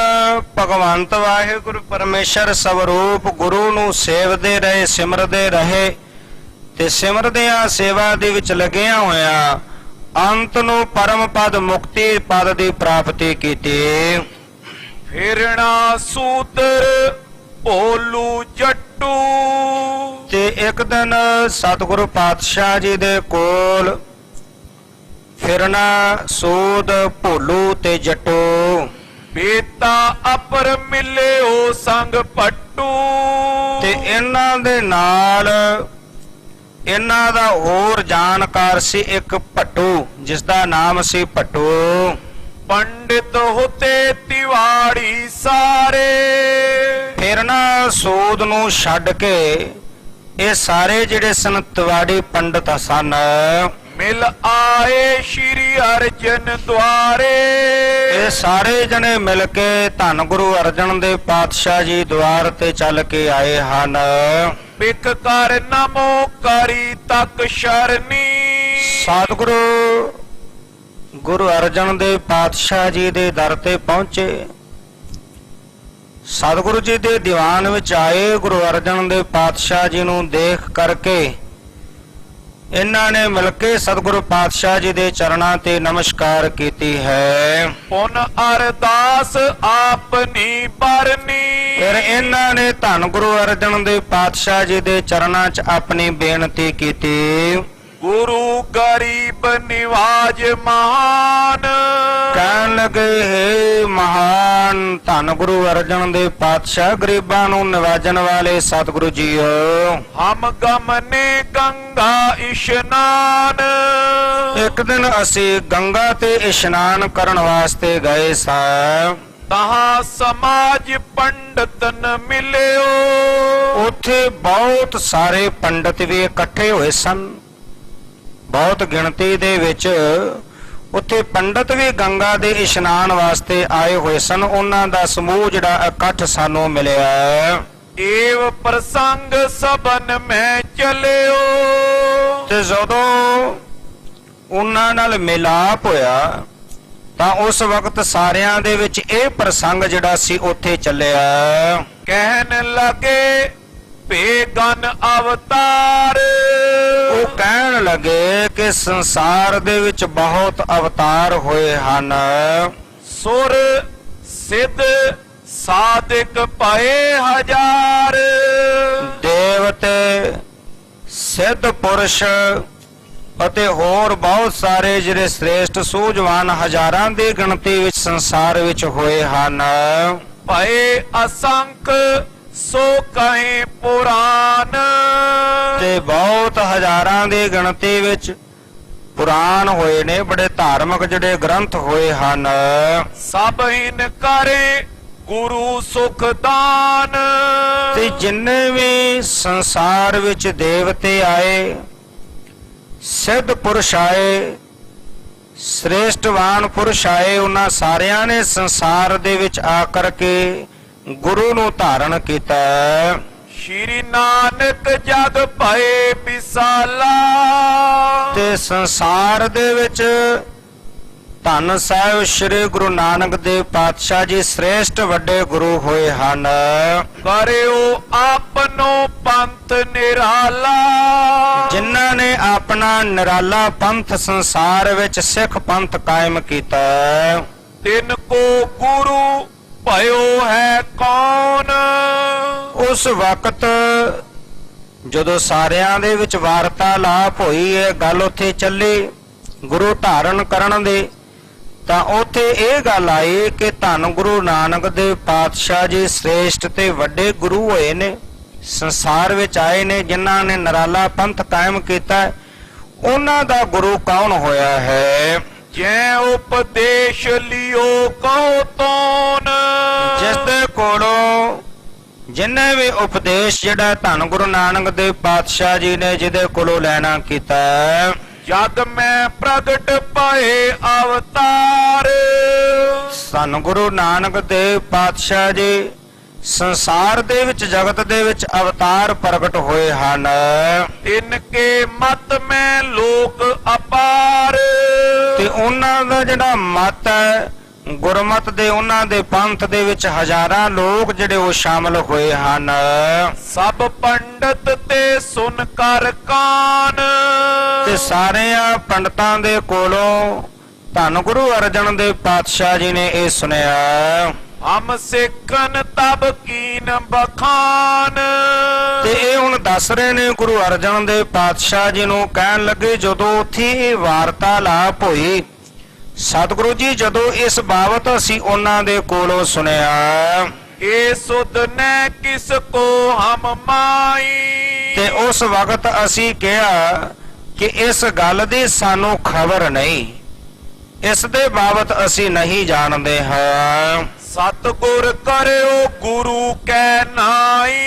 ਭਗਵੰਤ ਵਾਹਿਗੁਰੂ ਪਰਮੇਸ਼ਰ ਸਵਰੂਪ ਗੁਰੂ ਨੂੰ ਸੇਵਦੇ ਰਹੇ, ਸਿਮਰਦੇ ਰਹੇ ਤੇ ਸਿਮਰਦਿਆਂ ਸੇਵਾ ਦੇ ਵਿੱਚ ਲੱਗਿਆ ਹੋਇਆ ਅੰਤ ਨੂੰ ਪਰਮ ਪਦ ਮੁਕਤੀ ਪਦ ਦੀ ਪ੍ਰਾਪਤੀ ਕੀਤੀ। ਫਿਰਣਾ ਸੂਤਰ ਭੋਲੂ ਜੱਟੂ। ਤੇ ਇੱਕ ਦਿਨ ਸਤਿਗੁਰੂ ਪਾਤਸ਼ਾਹ ਜੀ ਦੇ ਕੋਲ ਫਿਰਨਾ ਸੂਦ ਭੋਲੂ ਤੇ ਜੱਟੂ। ਬੇਤਾ ਅਪਰ ਮਿਲਿਓ ਸੰਗ ਪੱਟੂ। ਤੇ ਇਹਨਾਂ ਦੇ ਨਾਲ ਇਹਨਾਂ ਦਾ ਹੋਰ ਜਾਣਕਾਰ ਸੀ ਇੱਕ ਭੱਟੂ, ਜਿਸ ਦਾ ਨਾਮ ਸੀ ਭੱਟੂ। पंडित होते तिवाड़ी सारे। ਫਿਰ ਨਾ ਸੂਦ ਨੂੰ ਛੱਡ ਕੇ ਇਹ ਸਾਰੇ ਜਿਹੜੇ ਸਨ ਤਿਵਾੜੀ ਪੰਡਤ ਸਨ, मिल आए श्री अर्जन द्वारे। ਇਹ ਸਾਰੇ ਜਣੇ ਮਿਲ ਕੇ ਧੰਨ ਗੁਰੂ ਅਰਜਨ ਦੇ ਪਾਤਸ਼ਾਹ ਜੀ ਦੁਆਰ ਤੇ ਚੱਲ ਕੇ ਆਏ ਹਨ। बिक कर नमो करी तक शरणी। ਸਤਿਗੁਰੂ ਗੁਰੂ ਅਰਜਨ ਦੇ ਪਾਤਸ਼ਾਹ ਜੀ ਦੇ ਦਰ ਤੇ ਪਹੁੰਚੇ, ਸਤਿਗੁਰੂ ਜੀ ਦੇ ਦੀਵਾਨ ਵਿੱਚ ਆਏ। ਗੁਰੂ ਅਰਜਨ ਦੇ ਪਾਤਸ਼ਾਹ ਜੀ ਨੂੰ ਦੇਖ ਕਰਕੇ ਇਹਨਾਂ ਨੇ ਮਿਲ ਕੇ ਸਤਿਗੁਰੂ ਪਾਤਸ਼ਾਹ ਜੀ ਦੇ ਚਰਨਾਂ ਤੇ ਨਮਸਕਾਰ ਕੀਤੀ ਹੈ। पुन अरदास आपनी बरनी। ਫਿਰ ਇਹਨਾਂ ਨੇ ਧੰਨ ਗੁਰੂ ਅਰਜਨ ਦੇ ਪਾਤਸ਼ਾਹ ਜੀ ਦੇ ਚਰਨਾਂ 'ਚ ਆਪਣੀ ਬੇਨਤੀ ਕੀਤੀ। गुरु गरीब निवाज महान। ਕਹਿਣ ਲੱਗੇ, ਹੇ ਮਹਾਨ ਧੰਨ ਗੁਰੂ ਅਰਜਨ ਦੇ ਪਾਤਸ਼ਾਹ, ਗਰੀਬਾਂ ਨੂੰ ਨਿਵਾਜਣ ਵਾਲੇ ਸਤਿਗੁਰੂ ਜੀਓ, हम गमने गंगा इशनान। ਇੱਕ ਦਿਨ ਅਸੀਂ ਗੰਗਾ ਤੇ ਇਸ਼ਨਾਨ ਕਰਨ ਵਾਸਤੇ ਗਏ ਸਾਂ। तहाँ समाज पंडित न मिलियो। ਉੱਥੇ ਬਹੁਤ ਸਾਰੇ ਪੰਡਤ ਵੀ ਇਕੱਠੇ ਹੋਏ ਸਨ, ਬਹੁਤ ਗਿਣਤੀ ਦੇ ਵਿੱਚ ਉੱਥੇ ਪੰਡਤ ਵੀ ਗੰਗਾ ਦੇ ਇਸ਼ਨਾਨ ਵਾਸਤੇ ਆਏ ਹੋਏ ਸਨ। ਉਹਨਾਂ ਦਾ ਸਮੂਹ ਜਿਹੜਾ ਇਕੱਠ ਸਾਨੂੰ ਮਿਲਿਆ। एव प्रसंग सबन में चलियो। ਤੇ ਜਦੋਂ ਉਹਨਾਂ ਨਾਲ ਮਿਲਾਪ ਹੋਇਆ ਤਾਂ ਉਸ ਵਕਤ ਸਾਰਿਆਂ ਦੇ ਵਿੱਚ ਇਹ ਪ੍ਰਸੰਗ ਜਿਹੜਾ ਸੀ ਉੱਥੇ ਚੱਲਿਆ। कहन लगे बेगन अवतार। ਉਹ ਕਹਿਣ ਲੱਗੇ ਕਿ ਸੰਸਾਰ ਦੇ ਵਿੱਚ ਬਹੁਤ ਅਵਤਾਰ ਹੋਏ ਹਨ। सुर सिद्ध साधिक पए हजार। ਦੇਵਤੇ, ਸਿੱਧ ਪੁਰਸ਼ ਅਤੇ ਹੋਰ ਬਹੁਤ ਸਾਰੇ ਜਿਹੜੇ ਸ੍ਰੇਸ਼ਟ ਸੂਝਵਾਨ ਹਜ਼ਾਰਾਂ ਦੀ ਗਿਣਤੀ ਵਿੱਚ ਸੰਸਾਰ ਵਿੱਚ ਹੋਏ ਹਨ। पए असंख सो कहे पुराण। ਤੇ ਬਹੁਤ ਹਜ਼ਾਰਾਂ ਦੀ ਗਿਣਤੀ ਵਿੱਚ ਪੁਰਾਣ ਹੋਏ ਨੇ, ਬੜੇ ਧਾਰਮਿਕ ਜਿਹੜੇ ਗ੍ਰੰਥ ਹੋਏ ਹਨ। सब इन करे गुरु सुख दान। ਤੇ ਜਿੰਨੇ ਵੀ ਸੰਸਾਰ ਵਿੱਚ ਦੇਵਤੇ ਆਏ, ਸਿੱਧ ਪੁਰਸ਼ ਆਏ, ਸ੍ਰੇਸ਼ਟਵਾਨ ਪੁਰਸ਼ ਆਏ, ਉਹਨਾਂ ਸਾਰਿਆਂ ਨੇ ਸੰਸਾਰ ਦੇ ਵਿੱਚ ਆ ਕਰਕੇ ਗੁਰੂ ਨੂੰ ਧਾਰਨ ਕੀਤਾ। श्री नानक जग भए विसाला। ਤੇ ਸੰਸਾਰ ਦੇ ਵਿੱਚ ਧੰਨ ਸਾਹਿਬ ਸ੍ਰੀ ਗੁਰੂ ਨਾਨਕ ਦੇਵ ਪਾਤਸ਼ਾਹ ਜੀ ਸ੍ਰੇਸ਼ਟ ਵੱਡੇ ਗੁਰੂ ਹੋਏ ਹਨ। करियो आपनो पंथ निराला। ਜਿਨ੍ਹਾਂ ਨੇ ਆਪਣਾ ਨਿਰਾਲਾ ਪੰਥ ਸੰਸਾਰ ਵਿੱਚ ਸਿੱਖ ਪੰਥ ਕਾਇਮ ਕੀਤਾ। तिनको गुरु भयो है कौन। ਉਸ ਵਕਤ ਜਦੋਂ ਸਾਰਿਆਂ ਦੇ ਵਿੱਚ ਵਾਰਤਾਲਾਪ ਹੋਈ, ਇਹ ਗੱਲ ਉੱਥੇ ਚੱਲੀ ਗੁਰੂ ਧਾਰਨ ਕਰਨ ਦੇ, ਤਾਂ ਉੱਥੇ ਇਹ ਗੱਲ ਆਈ ਕਿ ਧੰਨ ਗੁਰੂ ਨਾਨਕ ਦੇਵ ਪਾਤਸ਼ਾਹ ਜੀ ਸ੍ਰੇਸ਼ਟ ਤੇ ਵੱਡੇ ਗੁਰੂ ਹੋਏ ਨੇ, ਸੰਸਾਰ ਵਿੱਚ ਆਏ ਨੇ, ਜਿਨ੍ਹਾਂ ਨੇ ਨਿਰਾਲਾ ਪੰਥ ਕਾਇਮ ਕੀਤਾ। ਉਹਨਾਂ ਦਾ ਗੁਰੂ ਕੌਣ ਹੋਇਆ ਹੈ? जै उपदेश लियो कहो तोन। ਜਿਸ ਦੇ ਕੋਲੋਂ ਜਿੰਨੇ ਵੀ ਉਪਦੇਸ਼ ਜਿਹੜਾ ਧੰਨ ਗੁਰੂ ਨਾਨਕ ਦੇਵ ਪਾਤਸ਼ਾਹ ਜੀ ਨੇ ਜਿਹਦੇ ਕੋਲੋਂ ਲੈਣਾ ਕੀਤਾ। जग में प्रगट पाए अवतार। ਧੰਨ ਗੁਰੂ ਨਾਨਕ ਦੇਵ ਪਾਤਸ਼ਾਹ ਜੀ ਸੰਸਾਰ ਦੇ ਵਿੱਚ ਜਗਤ ਦੇ ਵਿੱਚ ਅਵਤਾਰ ਪ੍ਰਗਟ ਹੋਏ ਹਨ। इनके मत में लोक अपार। ਤੇ ਉਹਨਾਂ ਦਾ ਜਿਹੜਾ ਮਤ ਹੈ ਗੁਰਮਤ ਦੇ, ਉਹਨਾਂ ਦੇ ਪੰਥ ਦੇ ਵਿੱਚ ਹਜ਼ਾਰਾਂ ਲੋਕ ਜਿਹੜੇ ਉਹ ਸ਼ਾਮਲ ਹੋਏ ਹਨ। सब पंडित ते सुन कर कान। ਤੇ ਸਾਰਿਆਂ ਪੰਡਤਾਂ ਦੇ ਕੋਲੋਂ ਧੰਨ ਗੁਰੂ ਅਰਜਨ ਦੇਵ ਪਾਤਸ਼ਾਹ ਜੀ ਨੇ ਇਹ ਸੁਣਿਆ। हम सिखन तब कीन बखान। ਤੇ ਇਹ ਹੁਣ ਦੱਸ ਰਹੇ ਨੇ ਗੁਰੂ ਅਰਜਨ ਦੇਵ ਪਾਤਸ਼ਾਹ ਜੀ ਨੂੰ, ਕਹਿਣ ਲੱਗੇ ਜਦੋਂ ਉੱਥੇ ਇਹ ਵਾਰਤਾਲਾਪ ਹੋਈ, ਸਤਿਗੁਰੂ ਜੀ ਜਦੋਂ ਇਸ ਬਾਬਤ ਅਸੀਂ ਉਹਨਾਂ ਦੇ ਕੋਲੋਂ ਸੁਣਿਆ ए सुध न किसको हम माई। ਤੇ ਉਸ ਵਕਤ ਅਸੀਂ ਕਿਹਾ ਕਿ ਇਸ ਗੱਲ ਦੀ ਸਾਨੂੰ ਖਬਰ ਨਹੀਂ, ਇਸ ਦੇ ਬਾਬਤ ਅਸੀਂ ਨਹੀਂ ਜਾਣਦੇ ਹਾਂ सतगुर करो गुरु कै नाई।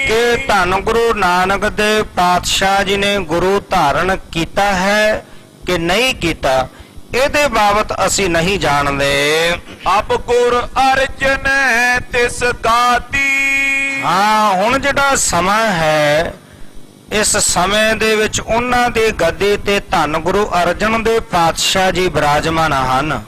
ਕਿ ਧੰਨ ਗੁਰੂ ਨਾਨਕ ਦੇਵ ਪਾਤਸ਼ਾਹ ਜੀ ਨੇ ਗੁਰੂ ਧਾਰਨ ਕੀਤਾ ਹੈ ਕਿ ਨਹੀਂ ਕੀਤਾ, ਇਹਦੇ ਬਾਬਤ ਅਸੀਂ ਨਹੀਂ ਜਾਣਦੇ। अब गुर अर्जन है तिस गाती। ਹਾਂ, ਹੁਣ ਜਿਹੜਾ ਸਮਾਂ ਹੈ, ਇਸ ਸਮੇਂ ਦੇ ਵਿੱਚ ਉਹਨਾਂ ਦੀ ਗੱਦੀ ਤੇ ਧੰਨ ਗੁਰੂ ਅਰਜਨ ਦੇਵ ਪਾਤਸ਼ਾਹ ਜੀ ਬਿਰਾਜਮਾਨ ਹਨ।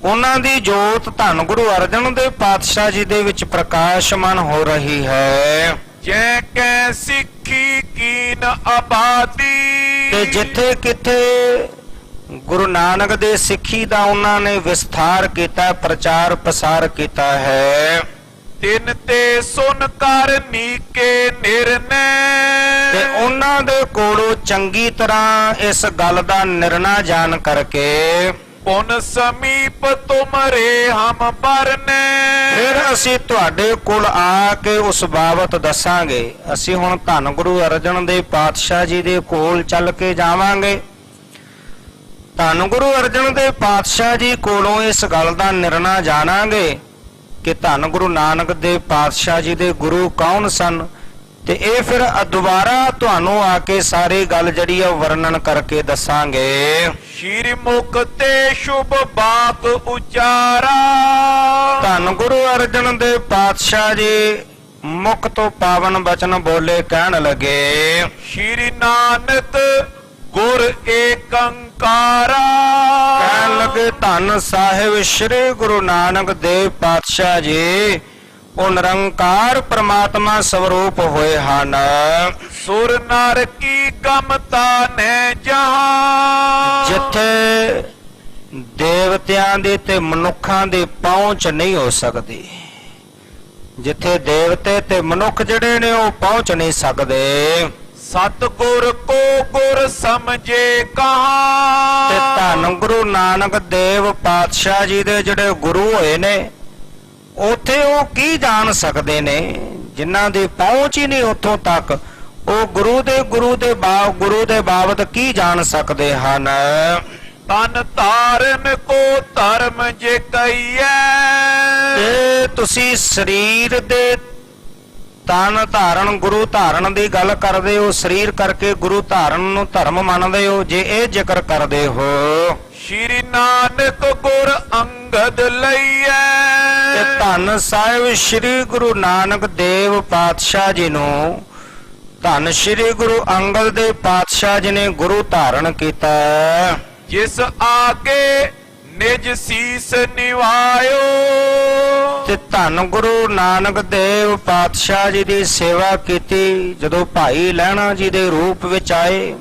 ਉਹਨਾਂ ਦੀ ਜੋਤ ਧੰਨ ਗੁਰੂ ਅਰਜਨ ਦੇਵ ਪਾਤਸ਼ਾਹ ਜੀ ਦੇ ਵਿੱਚ ਪ੍ਰਕਾਸ਼ਮਾਨ ਹੋ ਰਹੀ ਹੈ। जै कै सिखी कीन आबादी। ਤੇ ਜਿੱਥੇ ਕਿਥੇ ਗੁਰੂ ਨਾਨਕ ਦੇ ਸਿੱਖੀ ਦਾ ਉਹਨਾਂ ਨੇ ਵਿਸਥਾਰ ਕੀਤਾ, ਪ੍ਰਚਾਰ ਪ੍ਰਸਾਰ ਕੀਤਾ ਹੈ। ਤਿਨ ਤੇ ਸੁਨ ਕਰ ਨੀਕੇ ਨਿਰਨੈ। ਤੇ ਉਹਨਾਂ ਦੇ ਕੋਲੋਂ ਚੰਗੀ ਤਰ੍ਹਾਂ ਇਸ ਗੱਲ ਦਾ ਨਿਰਣਾ ਜਾਣ ਕਰਕੇ ਪੁਨ ਸਮੀਪ ਤੁਮਰੇ ਹਮ ਬਰਨੈ। ਫਿਰ ਅਸੀਂ ਤੁਹਾਡੇ ਕੋਲ ਆ ਕੇ ਉਸ ਬਾਬਤ ਦੱਸਾਂਗੇ। ਅਸੀਂ ਹੁਣ ਧੰਨ ਗੁਰੂ ਅਰਜਨ ਦੇਵ ਪਾਤਸ਼ਾਹ ਜੀ ਦੇ ਕੋਲ ਚੱਲ ਕੇ ਜਾਵਾਂਗੇ। ਧੰਨ ਗੁਰੂ ਅਰਜਨ ਦੇਵ ਪਾਤਸ਼ਾਹ ਜੀ ਕੋਲੋਂ ਇਸ ਗੱਲ ਦਾ ਨਿਰਣਾ ਜਾਣਾਂਗੇ ਕਿ ਧੰਨ ਗੁਰੂ ਨਾਨਕ ਦੇਵ ਪਾਤਸ਼ਾਹ ਜੀ ਦੇ ਗੁਰੂ ਕੌਣ ਸਨ, ਤੇ ਇਹ ਫਿਰ ਦੁਬਾਰਾ ਤੁਹਾਨੂੰ ਆ ਕੇ ਸਾਰੀ ਗੱਲ ਜਿਹੜੀ ਆ ਵਰਣਨ ਕਰਕੇ ਦੱਸਾਂਗੇ। ਸ਼੍ਰੀ ਮੁਖ ਤੇ ਸ਼ੁਭ ਬਾਤ ਉਚਾਰਾ। ਧੰਨ ਗੁਰੂ ਅਰਜਨ ਦੇਵ ਪਾਤਸ਼ਾਹ ਜੀ ਮੁਖ ਤੋਂ ਪਾਵਨ ਬਚਨ ਬੋਲੇ, ਕਹਿਣ ਲੱਗੇ ਸ਼੍ਰੀ ਨਾਨਕ ਗੁਰ ਏਕੰਕਾਰਾ। ਕਹਿਣ ਲੱਗੇ ਧੰਨ ਸਾਹਿਬ ਸ੍ਰੀ ਗੁਰੂ ਨਾਨਕ ਦੇਵ ਪਾਤਸ਼ਾਹ ਜੀ ਉਹ ਨਿਰੰਕਾਰ ਪ੍ਰਮਾਤਮਾ ਸਵਰੂਪ ਹੋਏ ਹਨ। ਸੁਰ ਨਰ ਕੀ ਗਮਤਾ ਨੇ ਜਹਾਂ। ਜਿੱਥੇ ਦੇਵਤਿਆਂ ਦੀ ਤੇ ਮਨੁੱਖਾਂ ਦੀ ਪਹੁੰਚ ਨਹੀਂ ਹੋ ਸਕਦੀ, ਜਿੱਥੇ ਦੇਵਤੇ ਤੇ ਮਨੁੱਖ ਜਿਹੜੇ ਨੇ ਉਹ ਪਹੁੰਚ ਨਹੀਂ ਸਕਦੇ। ਸਤਿਗੁਰ ਕੋ ਗੁਰ ਸਮਝੇ ਕਹਾਂ। ਤੇ ਧੰਨ ਗੁਰੂ ਨਾਨਕ ਦੇਵ ਪਾਤਸ਼ਾਹ ਜੀ ਦੇ ਜਿਹੜੇ ਗੁਰੂ ਹੋਏ ਨੇ, ਉੱਥੇ ਉਹ ਕੀ ਜਾਣ ਸਕਦੇ ਨੇ? ਜਿਨ੍ਹਾਂ ਦੀ ਪਹੁੰਚ ਹੀ ਨਹੀਂ ਉੱਥੋਂ ਤੱਕ, ਉਹ ਗੁਰੂ ਦੇ ਬਾਬਤ ਕੀ ਜਾਣ ਸਕਦੇ ਹਨ? ਤਨ ਧਾਰਨ ਕੋ ਧਰਮ ਜੇ ਕਹੀਐ। ਇਹ ਤੁਸੀਂ ਸਰੀਰ ਦੇ ਤਨ ਧਾਰਨ, ਗੁਰੂ ਧਾਰਨ ਦੀ ਗੱਲ ਕਰਦੇ ਹੋ, ਸਰੀਰ ਕਰਕੇ ਗੁਰੂ ਧਾਰਨ ਨੂੰ ਧਰਮ ਮੰਨਦੇ ਹੋ। ਜੇ ਇਹ ਜ਼ਿਕਰ ਕਰਦੇ ਹੋ ਸ਼੍ਰੀ ਨਾਨਕ ਗੁਰ ਅੰਗਦ ਲਈਐ। ਤੇ ਧੰਨ ਸਾਹਿਬ ਸ੍ਰੀ ਗੁਰੂ ਨਾਨਕ ਦੇਵ ਪਾਤਸ਼ਾਹ ਜੀ ਨੂੰ ਧੰਨ ਸ੍ਰੀ ਗੁਰੂ ਅੰਗਦ ਦੇਵ ਪਾਤਸ਼ਾਹ ਜੀ ਨੇ ਗੁਰੂ ਧਾਰਨ ਕੀਤਾ। ਜਿਸ ਆਗੇ ਨਿਜ ਸੀਸ ਨਿਵਾਇਓ। ਤੇ ਧੰਨ ਗੁਰੂ ਨਾਨਕ ਦੇਵ ਪਾਤਸ਼ਾਹ ਜੀ ਦੀ ਸੇਵਾ ਕੀਤੀ। ਜਦੋਂ ਭਾਈ ਲਹਿਣਾ ਜੀ ਦੇ ਰੂਪ ਵਿੱਚ ਆਏ,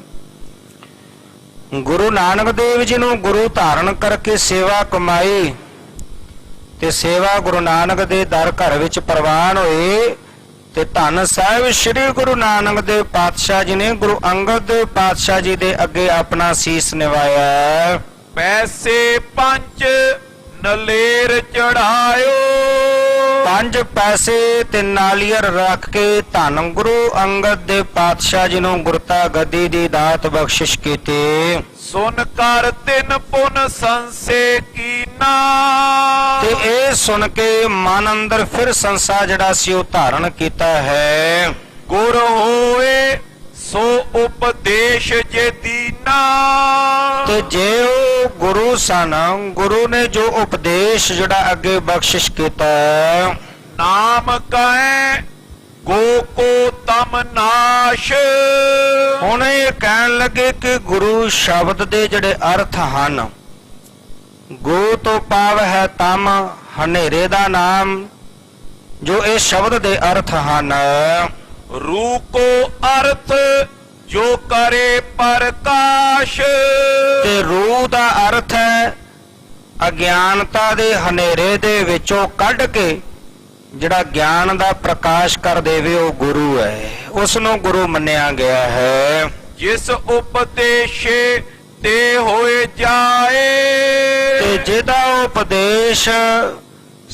ਗੁਰੂ ਨਾਨਕ ਦੇਵ ਜੀ ਨੂੰ ਗੁਰੂ ਧਾਰਨ ਕਰਕੇ ਸੇਵਾ ਕਮਾਈ, ਤੇ ਸੇਵਾ ਗੁਰੂ ਨਾਨਕ ਦੇ ਦਰ ਘਰ ਵਿੱਚ ਪ੍ਰਵਾਨ ਹੋਏ। ਤੇ ਧੰਨ ਸਾਹਿਬ ਸ੍ਰੀ ਗੁਰੂ ਨਾਨਕ ਦੇਵ ਪਾਤਸ਼ਾਹ ਜੀ ਨੇ ਗੁਰੂ ਅੰਗਦ ਦੇਵ ਪਾਤਸ਼ਾਹ ਜੀ ਦੇ ਅੱਗੇ ਆਪਣਾ ਸੀਸ ਨਿਵਾਇਆ। ਪੈਸੇ ਪੰਜ ਨਲੇਰ ਚੜਾਇਓ। 5 ਪੈਸੇ ਤੇ ਨਾਲੀਅਰ ਰੱਖ ਕੇ ਧੰਨ ਗੁਰੂ ਅੰਗਦ ਦੇਵ ਪਾਤਸ਼ਾਹ ਜੀ ਨੂੰ ਗੁਰਤਾ ਗੱਦੀ ਦੀ ਦਾਤ ਬਖਸ਼ਿਸ਼ ਕੀਤੀ। ਸੁਨ ਕਰ ਤਿਨ ਪੁਨ ਸੰਸੇ ਕੀਨਾ। ਤੇ ਇਹ ਸੁਣ ਕੇ ਮਨ ਅੰਦਰ ਫਿਰ ਸੰਸਾ ਜਿਹੜਾ ਸੀ ਉਹ ਧਾਰਨ ਕੀਤਾ ਹੈ। ਗੁਰ ਹੋਏ ਸੋ ਉਪਦੇਸ਼ ਜੇ ਦੀਨਾ। ਤੇ ਜੇ ਉਹ ਗੁਰੂ ਸਨ, ਗੁਰੂ ਨੇ ਜੋ ਉਪਦੇਸ਼ ਜਿਹੜਾ ਅੱਗੇ ਬਖਸ਼ਿਸ਼ ਕੀਤਾ, ਨਾਮ ਕਹੈ ਗੋ ਕੋ ਤਮ ਨਾਸ਼। ਹੁਣ ਇਹ ਕਹਿਣ ਲੱਗੇ ਕਿ ਗੁਰੂ ਸ਼ਬਦ ਦੇ ਜਿਹੜੇ ਅਰਥ ਹਨ, ਗੋ ਤੋਂ ਭਾਵ ਹੈ ਤਮ, ਹਨੇਰੇ ਦਾ ਨਾਮ, ਜੋ ਇਹ ਸ਼ਬਦ ਦੇ ਅਰਥ ਹਨ। ਰੂ ਕੋ ਅਰਥ ਜੋ ਕਰੇ ਪ੍ਰਕਾਸ਼। ਤੇ ਰੂਹ ਦਾ ਅਰਥ ਹੈ ਅਗਿਆਨਤਾ ਦੇ ਹਨੇਰੇ ਦੇ ਵਿੱਚੋਂ ਕੱਢ ਕੇ ਜਿਹੜਾ ਗਿਆਨ ਦਾ ਪ੍ਰਕਾਸ਼ ਕਰ ਦੇਵੇ, ਉਹ ਗੁਰੂ ਹੈ। ਉਸ ਨੂੰ ਗੁਰੂ ਮੰਨਿਆ ਗਿਆ ਹੈ। ਜਿਸ ਉਪਦੇਸ਼ੇ ਤੇ ਹੋਏ ਜਾਏ। ਤੇ ਜਿਹਦਾ ਉਪਦੇਸ਼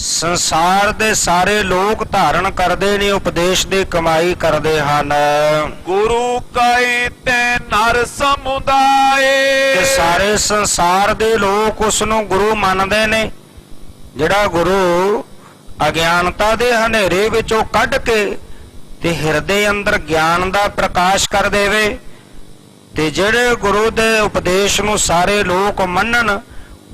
ਸੰਸਾਰ ਦੇ ਸਾਰੇ ਲੋਕ ਧਾਰਨ ਕਰਦੇ ਨੇ, ਉਪਦੇਸ਼ ਦੀ ਕਮਾਈ ਕਰਦੇ ਹਨ। ਗੁਰੂ ਕੈ ਤੈ ਨਰ ਸਮੁਦਾਏ। ਤੇ ਸਾਰੇ ਸੰਸਾਰ ਦੇ ਲੋਕ ਉਸ ਨੂੰ ਗੁਰੂ ਮੰਨਦੇ ਨੇ। ਜਿਹੜਾ ਗੁਰੂ ਅਗਿਆਨਤਾ ਦੇ ਹਨੇਰੇ ਵਿੱਚੋਂ ਕੱਢ ਕੇ ਤੇ ਹਿਰਦੇ ਅੰਦਰ ਗਿਆਨ ਦਾ ਪ੍ਰਕਾਸ਼ ਕਰ ਦੇਵੇ, ਤੇ ਜਿਹੜੇ ਗੁਰੂ ਦੇ ਉਪਦੇਸ਼ ਨੂੰ ਸਾਰੇ ਲੋਕ ਮੰਨਣ,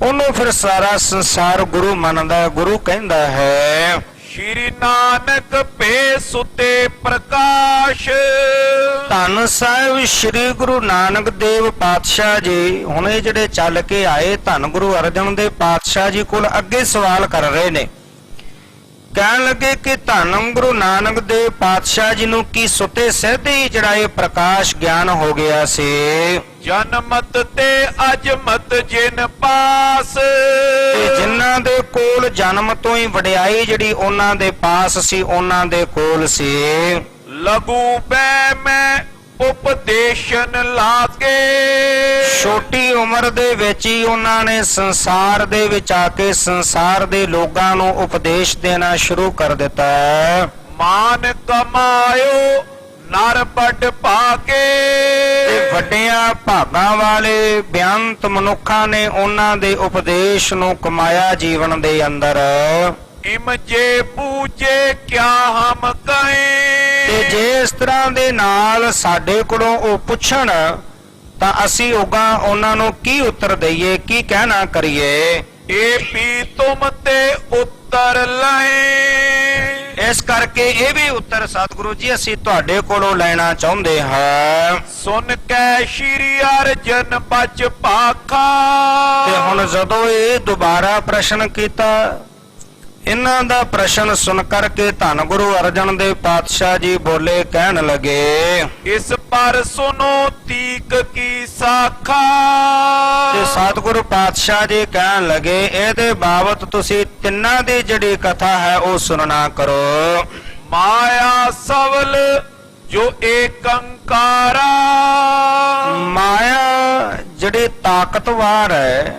ਉਹਨੂੰ ਫਿਰ ਸਾਰਾ ਸੰਸਾਰ ਗੁਰੂ ਮੰਨਦਾ। ਗੁਰੂ ਕਹਿੰਦਾ ਹੈ, ਸ਼੍ਰੀ ਨਾਨਕ ਭੇ ਸੁਤੇ ਪ੍ਰਕਾਸ਼। ਧੰਨ ਸਾਹਿਬ ਸ੍ਰੀ ਗੁਰੂ ਨਾਨਕ ਦੇਵ ਪਾਤਸ਼ਾਹ ਜੀ ਹੁਣ ਇਹ ਜਿਹੜੇ ਚੱਲ ਕੇ ਆਏ ਧੰਨ ਗੁਰੂ ਅਰਜਨ ਦੇਵ ਪਾਤਸ਼ਾਹ ਜੀ ਕੋਲ ਅੱਗੇ ਸਵਾਲ ਕਰ ਰਹੇ ਨੇ। ਕਹਿਣ ਲੱਗੇ ਕਿ ਧੰਨ ਗੁਰੂ ਨਾਨਕ ਦੇਵ ਪਾਤਸ਼ਾਹ ਜੀ ਨੂੰ ਕੀ ਸੁੱਤੇ ਸਹਿਤੇ ਹੀ ਜਿਹੜਾ ਇਹ ਪ੍ਰਕਾਸ਼ ਗਿਆਨ ਹੋ ਗਿਆ ਸੀ? ਜਨਮਤ ਤੇ ਅਜਮਤ ਜਿਨ ਪਾਸ। ਤੇ ਜਿਨ੍ਹਾਂ ਦੇ ਕੋਲ ਜਨਮ ਤੋਂ ਹੀ ਵਡਿਆਈ ਜਿਹੜੀ ਉਹਨਾਂ ਦੇ ਪਾਸ ਸੀ, ਉਹਨਾਂ ਦੇ ਕੋਲ ਸੀ। ਲਘੂ ਬੈ ਮੈਂ ਉਪਦੇਸ਼ਨ ਲਾਗੇ। ਛੋਟੀ ਉਮਰ ਦੇ ਵਿੱਚ ਹੀ ਉਹਨਾਂ ਨੇ ਸੰਸਾਰ ਦੇ ਵਿੱਚ ਆ ਕੇ ਸੰਸਾਰ ਦੇ ਲੋਕਾਂ ਨੂੰ ਉਪਦੇਸ਼ ਦੇਣਾ ਸ਼ੁਰੂ ਕਰ ਦਿੱਤਾ। ਮਾਨ ਕਮਾਇਓ ਨਰ ਵੱਡ ਭਾਗੇ। ਤੇ ਵੱਡਿਆਂ ਭਾਗਾਂ ਵਾਲੇ ਬੇਅੰਤ ਮਨੁੱਖਾਂ ਨੇ ਉਹਨਾਂ ਦੇ ਉਪਦੇਸ਼ ਨੂੰ ਕਮਾਇਆ ਜੀਵਨ ਦੇ ਅੰਦਰ। ਇਮ ਜੇ ਪੂਜੇ ਕਿਆ ਹਮ ਕਹੇ। ਤੇ ਜੇ ਇਸ ਤਰ੍ਹਾਂ ਦੇ ਨਾਲ ਸਾਡੇ ਕੋਲੋਂ ਉਹ ਪੁੱਛਣ ਤਾਂ ਅਸੀਂ ਉਹਨਾਂ ਨੂੰ ਕੀ ਉੱਤਰ ਦਈਏ, ਕੀ ਕਹਿਣਾ ਕਰੀਏ? ਇਹ ਵੀ ਤੁਮ ਤੇ ਉੱਤਰ ਲਏ। ਇਸ ਕਰਕੇ ਇਹ ਵੀ ਉੱਤਰ ਸਤਿਗੁਰੂ ਜੀ ਅਸੀਂ ਤੁਹਾਡੇ ਕੋਲੋਂ ਲੈਣਾ ਚਾਹੁੰਦੇ ਹਾਂ। ਸੁਨ ਕੈ ਸ਼੍ਰੀ ਅਰਜਨ ਬਚ ਭਾਖਾ। ਤੇ ਹੁਣ ਜਦੋਂ ਇਹ ਦੁਬਾਰਾ ਪ੍ਰਸ਼ਨ ਕੀਤਾ, ਇਹਨਾਂ ਦਾ ਪ੍ਰਸ਼ਨ ਸੁਣ ਕਰਕੇ ਧੰਨ ਗੁਰੂ ਅਰਜਨ ਦੇਵ ਪਾਤਸ਼ਾਹ ਜੀ ਬੋਲੇ, ਕਹਿਣ ਲੱਗੇ, ਇਸ ਪਰ ਸੁਨੋ ਤੀਕ ਕੀ ਸਾਖਾ। ਤੇ ਸਤਿਗੁਰੂ ਪਾਤਸ਼ਾਹ ਜੀ ਕਹਿਣ ਲੱਗੇ, ਇਹਦੇ ਬਾਬਤ ਤੁਸੀਂ ਤਿੰਨਾਂ ਦੀ ਜਿਹੜੀ ਕਥਾ ਹੈ ਉਹ ਸੁਣਨਾ ਕਰੋ। ਮਾਇਆ ਸਵਲ ਜੋ ਏਕੰਕਾਰਾ। ਮਾਇਆ ਜਿਹੜੀ ਤਾਕਤਵਾਰ ਹੈ,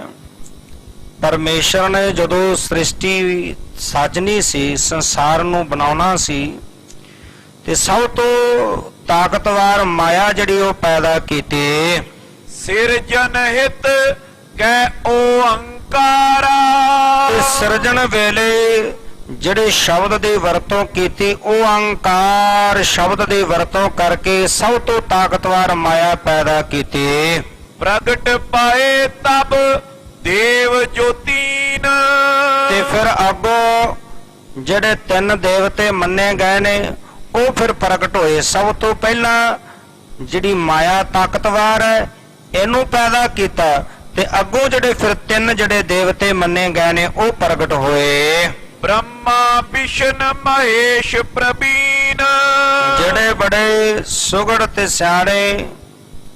ਪਰਮੇਸ਼ਰ ਨੇ ਜਦੋਂ ਸ੍ਰਿਸ਼ਟੀ ਸਾਜਣੀ ਸੀ, ਸੰਸਾਰ ਨੂੰ ਬਣਾਉਣਾ ਸੀ, ਤੇ ਸਭ ਤੋਂ ਤਾਕਤਵਾਰ ਮਾਇਆ ਜਿਹੜੀ ਉਹ ਪੈਦਾ ਕੀਤੀ। ਸਿਰਜਨ ਹਿਤ ਕੈ ਓੰਕਾਰਾ। ਤੇ ਸਿਰਜਣ ਵੇਲੇ ਜਿਹੜੇ ਸ਼ਬਦ ਦੀ ਵਰਤੋਂ ਕੀਤੀ, ਓੰਕਾਰ ਸ਼ਬਦ ਦੀ ਵਰਤੋਂ ਕਰਕੇ ਸਭ ਤੋਂ ਤਾਕਤਵਾਰ ਮਾਇਆ ਪੈਦਾ ਕੀਤੀ। ਪ੍ਰਗਟ ਪਾਏ ਤਬ ਦੇਵ ਜੋਤੀਨ। ਤੇ ਫਿਰ ਅੱਗੋਂ ਜਿਹੜੇ ਤਿੰਨ ਦੇਵਤੇ ਮੰਨੇ ਗਏ ਨੇ ਉਹ ਫਿਰ ਪ੍ਰਗਟ ਹੋਏ। ਸਭ ਤੋਂ ਪਹਿਲਾਂ ਜਿਹੜੀ ਮਾਇਆ ਤਾਕਤਵਾਰ ਹੈ ਇਹਨੂੰ ਪੈਦਾ ਕੀਤਾ, ਤੇ ਅੱਗੋਂ ਜਿਹੜੇ ਫਿਰ ਤਿੰਨ ਜਿਹੜੇ ਦੇਵਤੇ ਮੰਨੇ ਗਏ ਨੇ ਉਹ ਪ੍ਰਗਟ ਹੋਏ। ਬ੍ਰਹਮਾ ਵਿਸ਼ਨ ਮਹੇਸ਼ ਪ੍ਰਬੀਨ। ਜਿਹੜੇ ਬੜੇ ਸੁਗੜ ਤੇ ਸਿਆਣੇ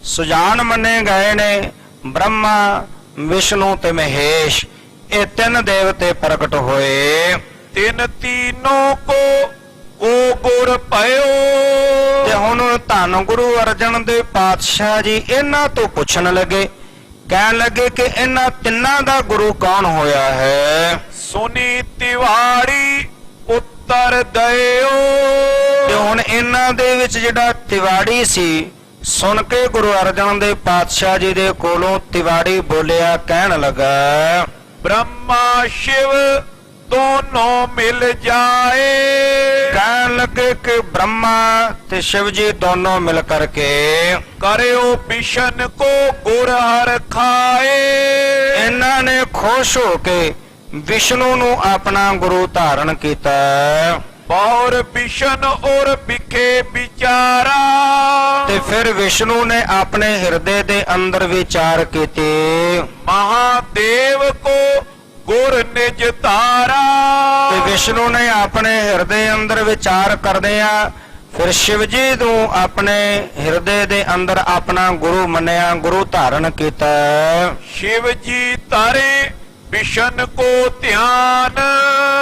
ਸੁਜਾਨ ਮੰਨੇ ਗਏ ਨੇ, ਬ੍ਰਹਮਾ ਵਿਸ਼ਨੂੰ ਤੇ ਮਹੇਸ਼, ਇਹ ਤਿੰਨ ਦੇਵਤੇ ਪ੍ਰਗਟ ਹੋਏ। ਤਿੰਨ ਤੀਨੋਂ ਕੋ ਗੁਰ ਭਇਓ। ਤੇ ਹੁਣ ਧੰਨ ਗੁਰੂ ਅਰਜਨ ਦੇਵ ਪਾਤਸ਼ਾਹ ਜੀ ਇਹਨਾਂ ਤੋਂ ਪੁੱਛਣ ਲੱਗੇ, ਕਹਿਣ ਲੱਗੇ ਕਿ ਇਹਨਾਂ ਤਿੰਨਾਂ ਦਾ ਗੁਰੂ ਕੌਣ ਹੋਇਆ ਹੈ? ਸੁਨੀ ਤਿਵਾੜੀ ਉੱਤਰ ਦਇਓ। ਤੇ ਹੁਣ ਇਹਨਾਂ ਦੇ ਵਿੱਚ ਜਿਹੜਾ ਤਿਵਾੜੀ ਸੀ, ਸੁਣ ਕੇ ਗੁਰੂ ਅਰਜਨ ਦੇਵ ਪਾਤਸ਼ਾਹ ਜੀ ਦੇ ਕੋਲੋਂ ਤਿਵਾੜੀ ਬੋਲਿਆ, ਕਹਿਣ ਲੱਗਾ, ਬ੍ਰਹਮਾ ਸ਼ਿਵ ਦੋਨੋਂ ਮਿਲ ਜਾਏ। ਕਹਿਣ ਲੱਗੇ ਕਿ ਬ੍ਰਹਮਾ ਤੇ ਸ਼ਿਵ ਜੀ ਦੋਨੋਂ ਮਿਲ ਕਰਕੇ ਕਰਿਓ ਵਿਸ਼ਨ ਕੋ ਗੁਰ ਹਰ ਖਾਏ। ਇਹਨਾਂ ਨੇ ਖੁਸ਼ ਹੋ ਕੇ ਵਿਸ਼ਨੂੰ ਨੂੰ ਆਪਣਾ ਗੁਰੂ ਧਾਰਨ ਕੀਤਾ। ਬੌਰ ਵਿਸ਼ਨ ਔਰ ਵਿਖੇ ਵਿਚਾਰਾ। ਤੇ ਫਿਰ ਵਿਸ਼ਨੂੰ ਨੇ ਆਪਣੇ ਹਿਰਦੇ ਦੇ ਅੰਦਰ ਵਿਚਾਰ ਕੀਤੇ। ਮਹਾਦੇਵ ਕੋ ਗੁਰ ਨਿਜ ਧਾਰਾ। ਤੇ ਵਿਸ਼ਨੂੰ ਨੇ ਆਪਣੇ ਹਿਰਦੇ ਅੰਦਰ ਵਿਚਾਰ ਕਰਦਿਆਂ ਫਿਰ ਸ਼ਿਵ ਜੀ ਨੂੰ ਆਪਣੇ ਹਿਰਦੇ ਦੇ ਅੰਦਰ ਆਪਣਾ ਗੁਰੂ ਮੰਨਿਆ, ਗੁਰੂ ਧਾਰਨ ਕੀਤਾ। ਸ਼ਿਵ ਜੀ ਤਾਰੇ ਵਿਸ਼ਨ ਕੋ ਧਿਆਨ।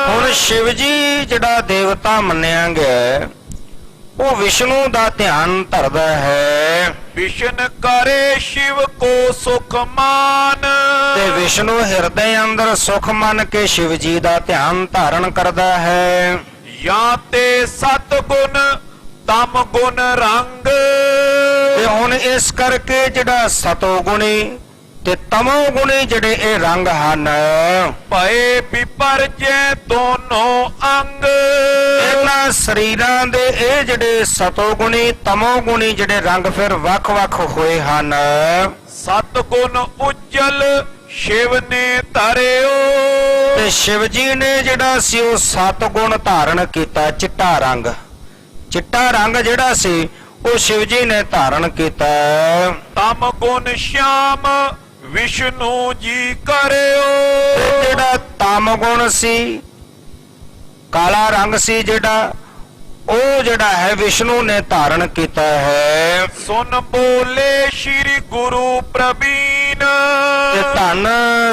ਹੁਣ ਸ਼ਿਵ ਜੀ ਜਿਹੜਾ ਦੇਵਤਾ ਮੰਨਿਆ ਗਿਆ, ਉਹ ਵਿਸ਼ਨੂੰ ਦਾ ਧਿਆਨ ਧਰਦਾ ਹੈ ਵਿਸ਼ਨ ਕਰੇ ਸ਼ਿਵ ਕੋ ਸੁਖ ਮਾਨ ਤੇ ਵਿਸ਼ਨੂੰ ਹਿਰਦੇ ਅੰਦਰ ਸੁਖ ਮੰਨ ਕੇ ਸ਼ਿਵ ਜੀ ਦਾ ਧਿਆਨ ਧਾਰਨ ਕਰਦਾ ਹੈ। ਜਾਂ ਤੇ ਸਤ ਗੁਣ ਤਮ ਗੁਣ ਰੰਗ ਤੇ ਹੁਣ ਇਸ ਕਰਕੇ ਜਿਹੜਾ ਸਤੋ ਗੁਣੀ ਤੇ ਤਮੋ ਗੁਣੀ ਜਿਹੜੇ ਇਹ ਰੰਗ ਹਨ, ਭਏ ਵਿਪਰਜੈ ਦੋਨੋਂ ਅੰਗ ਇਹਨਾਂ ਸਰੀਰਾਂ ਦੇ ਇਹ ਜਿਹੜੇ ਸਤੋ ਗੁਣੀ ਤਮੋ ਗੁਣੀ ਜਿਹੜੇ ਰੰਗ ਫਿਰ ਵੱਖ-ਵੱਖ ਹੋਏ ਹਨ। ਸਤ ਗੁਣ ਉਜਲ ਸ਼ਿਵ ਨੇ ਧਰਿਓ ਤੇ ਸ਼ਿਵ ਜੀ ਨੇ ਜਿਹੜਾ ਸੀ ਉਹ ਸਤ ਗੁਣ ਧਾਰਨ ਕੀਤਾ, ਚਿੱਟਾ ਰੰਗ। ਚਿੱਟਾ ਰੰਗ ਜਿਹੜਾ ਸੀ ਉਹ ਸ਼ਿਵ ਜੀ ਨੇ ਧਾਰਨ ਕੀਤਾ। ਤਮ ਗੁਣ ਸ਼ਾਮ ਵਿਸ਼ਨੂੰ ਜੀ ਕਰਿਓ ਤੇ ਜਿਹੜਾ ਤਮ ਗੁਣ ਸੀ, ਕਾਲਾ ਰੰਗ ਸੀ ਜਿਹੜਾ, ਉਹ ਜਿਹੜਾ ਹੈ ਵਿਸ਼ਨੂੰ ਨੇ ਧਾਰਨ ਕੀਤਾ ਹੈ। ਸੁਨ ਬੋਲੇ ਸ੍ਰੀ ਗੁਰੂ ਪ੍ਰਵੀਨ ਤੇ ਧੰਨ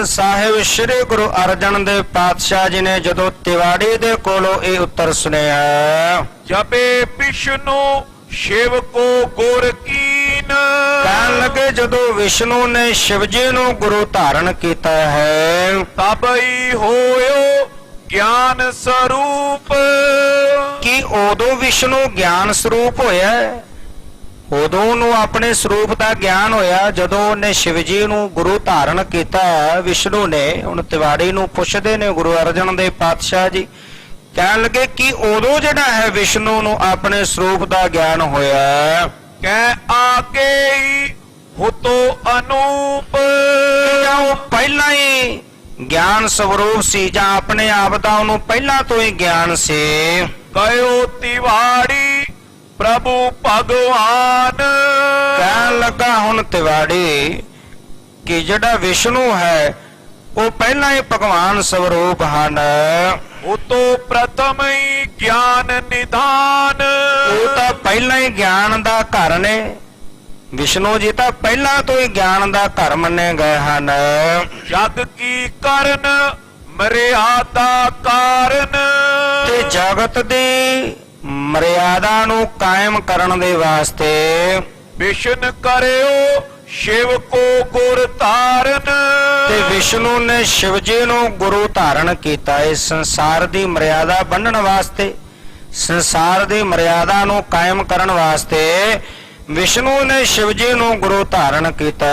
ਸਾਹਿਬ ਸ੍ਰੀ ਗੁਰੂ ਅਰਜਨ ਦੇਵ ਪਾਤਸ਼ਾਹ ਜੀ ਨੇ ਜਦੋਂ ਤਿਵਾੜੀ ਦੇ ਕੋਲੋਂ ਇਹ ਉੱਤਰ ਸੁਣਿਆ, ਜਬੇ ਵਿਸ਼ਨੂੰ ਸ਼ਿਵ ਕੋ ਗੁਰ ਕੀਨ ਕਹਿਣ ਲੱਗੇ ਜਦੋਂ ਵਿਸ਼ਨੂੰ ਨੇ ਸ਼ਿਵ ਜੀ ਨੂੰ ਗੁਰੂ ਧਾਰਨ ਕੀਤਾ ਹੈ, ਤਬਈ ਹੋਇਓ ਗਿਆਨ ਸਰੂਪ ਕਿ ਉਦੋਂ ਵਿਸ਼ਨੂੰ ਗਿਆਨ ਸਰੂਪ ਹੋਇਆ ਹੈ। ਉਦੋਂ ਨੂੰ ਆਪਣੇ ਸਰੂਪ ਦਾ ਗਿਆਨ ਹੋਇਆ ਜਦੋਂ ਉਹਨੇ ਸ਼ਿਵ ਜੀ ਨੂੰ ਗੁਰੂ ਧਾਰਨ ਕੀਤਾ ਵਿਸ਼ਨੂੰ ਨੇ। ਹੁਣ ਤਿਵਾੜੀ ਨੂੰ ਪੁੱਛਦੇ ਨੇ ਗੁਰੂ ਅਰਜਨ ਦੇਵ ਪਾਤਸ਼ਾਹ ਜੀ, ਕਹਿਣ ਲੱਗੇ ਕਿ ਉਦੋਂ ਜਿਹੜਾ ਹੈ ਵਿਸ਼ਨੂੰ ਨੂੰ ਆਪਣੇ ਸਰੂਪ ਦਾ ਗਿਆਨ ਹੋਇਆ। ਕਹਿ ਆਗੇ ਹੀ ਹੁਤੋ ਅਨੂਪ ਜਾਂ ਉਹ ਪਹਿਲਾਂ ਹੀ ਗਿਆਨ ਸਵਰੂਪ ਸੀ ਜਾਂ ਆਪਣੇ ਆਪ ਦਾ ਉਹਨੂੰ ਪਹਿਲਾਂ ਤੋਂ ਹੀ ਗਿਆਨ ਸੀ। ਕਯੋ ਤਿਵਾੜੀ ਪ੍ਰਭੂ ਭਗਵਾਨ ਕਹਿਣ ਲੱਗਾ ਹੁਣ ਤਿਵਾੜੀ ਕਿ ਜਿਹੜਾ ਵਿਸ਼ਨੂੰ ਹੈ ਉਹ ਪਹਿਲਾਂ ਹੀ ਭਗਵਾਨ ਸਵਰੂਪ ਹਨ। ਉਤੋ ਪ੍ਰਥਮ ਹੀ ਗਿਆਨ ਨਿਧਾਨ ਉਹ ਤਾਂ ਪਹਿਲਾਂ ਹੀ ਗਿਆਨ ਦਾ ਘਰ ਨੇ। ਵਿਸ਼ਨੂੰ ਜੀ ਤਾਂ ਪਹਿਲਾਂ ਤੋਂ ਹੀ ਗਿਆਨ ਦਾ ਘਰ ਮੰਨੇ ਗਏ ਹਨ। ਜਗ ਕੀ ਕਰਨ ਮਰਿਆਦਾ ਕਾਰਨ ਤੇ ਜਗਤ ਦੀ ਮਰਿਆਦਾ ਨੂੰ ਕਾਇਮ ਕਰਨ ਦੇ ਵਾਸਤੇ ਵਿਸ਼ਨ ਕਰਿਓ ਸ਼ਿਵ ਕੋ ਗੁਰ ਧਾਰਨ ਤੇ ਵਿਸ਼ਨੂੰ ਨੇ ਸ਼ਿਵ ਜੀ ਨੂੰ ਗੁਰੂ ਧਾਰਨ ਕੀਤਾ। ਇਸ ਸੰਸਾਰ ਦੀ ਮਰਿਆਦਾ ਬੰਨਣ ਵਾਸਤੇ, ਸੰਸਾਰ ਦੀ ਮਰਿਆਦਾ ਨੂੰ ਕਾਇਮ ਕਰਨ ਵਾਸਤੇ ਵਿਸ਼ਨੂੰ ਨੇ ਸ਼ਿਵ ਜੀ ਨੂੰ ਗੁਰੂ ਧਾਰਨ ਕੀਤਾ।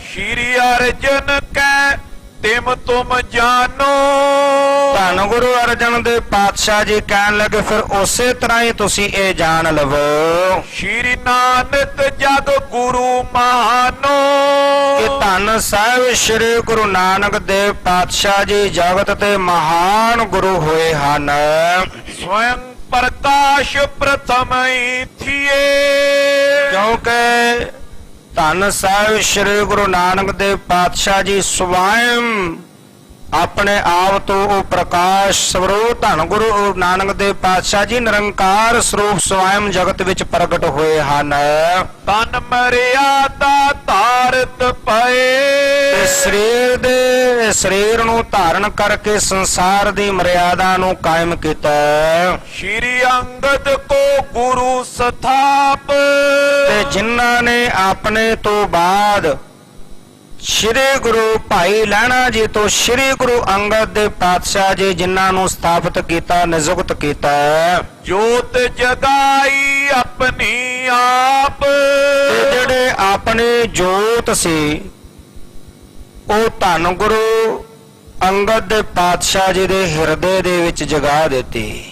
ਸ਼੍ਰੀ ਅਰਜਨ ਕੈ ਤਿਮ ਤੁਮ ਜਾਨੋ ਧੰਨ ਗੁਰੂ ਅਰਜਨ ਦੇਵ ਪਾਤਸ਼ਾਹ ਜੀ ਕਹਿਣ ਲੱਗੇ ਫਿਰ ਉਸੇ ਤਰ੍ਹਾਂ ਹੀ ਤੁਸੀਂ ਇਹ ਜਾਣ ਲਵੋ ਸ਼੍ਰੀ ਨਾਨਕ ਜਗ ਗੁਰੂ ਮਾਨੋ ਕਿ ਧੰਨ ਸਾਹਿਬ ਸ੍ਰੀ ਗੁਰੂ ਨਾਨਕ ਦੇਵ ਪਾਤਸ਼ਾਹ ਜੀ ਜਗਤ ਤੇ ਮਹਾਨ ਗੁਰੂ ਹੋਏ ਹਨ। ਸਵਯੰ ਪ੍ਰਕਾਸ਼ ਪ੍ਰਥਮ ਹੀ ਥੀਏ ਕਿਉਂਕਿ ਧੰਨ ਸਾਹਿਬ ਸ੍ਰੀ ਗੁਰੂ ਨਾਨਕ ਦੇਵ ਪਾਤਸ਼ਾਹ ਜੀ ਸਵਯੰ ਆਪਣੇ ਆਪ ਤੋਂ ਉਹ ਪ੍ਰਕਾਸ਼ ਸਰੂਪ ਧੰਨ ਗੁਰੂ ਨਾਨਕ ਦੇਵ ਪਾਤਸ਼ਾਹ ਜੀ ਨਿਰੰਕਾਰ ਸਰੂਪ ਸਵਯੰ ਜਗਤ ਵਿੱਚ ਪ੍ਰਗਟ ਹੋਏ ਹਨ। ਤਨ ਮਰਿਆਦਾ ਧਾਰਤ ਪਏ ਤੇ ਸਰੀਰ ਨੂੰ ਧਾਰਨ ਕਰਕੇ ਸੰਸਾਰ ਦੀ ਮਰਿਆਦਾ ਨੂੰ ਕਾਇਮ ਕੀਤਾ। ਸ਼੍ਰੀ ਅੰਗਦ ਕੋ ਗੁਰੂ ਸਥਾਪ ਤੇ ਜਿਨ੍ਹਾਂ ਨੇ ਆਪਣੇ ਤੋਂ ਬਾਅਦ ਸ਼੍ਰੀ ਗੁਰੂ ਭਾਈ ਲਹਿਣਾ ਜੀ ਤੋਂ ਸ਼੍ਰੀ ਗੁਰੂ ਅੰਗਦ ਦੇਵ ਪਾਤਸ਼ਾਹ ਜੀ ਜਿਨ੍ਹਾਂ ਨੂੰ ਸਥਾਪਿਤ ਕੀਤਾ, ਨਿਯੁਕਤ ਕੀਤਾ। ਜੋਤ ਜਗਾਈ ਆਪਣੀ ਆਪ ਤੇ ਜਿਹੜੇ ਆਪਣੀ ਜੋਤ ਸੀ ਉਹ ਧੰਨ ਗੁਰੂ ਅੰਗਦ ਦੇਵ ਪਾਤਸ਼ਾਹ ਜੀ ਦੇ ਹਿਰਦੇ ਦੇ ਵਿੱਚ ਜਗਾ ਦਿੱਤੀ।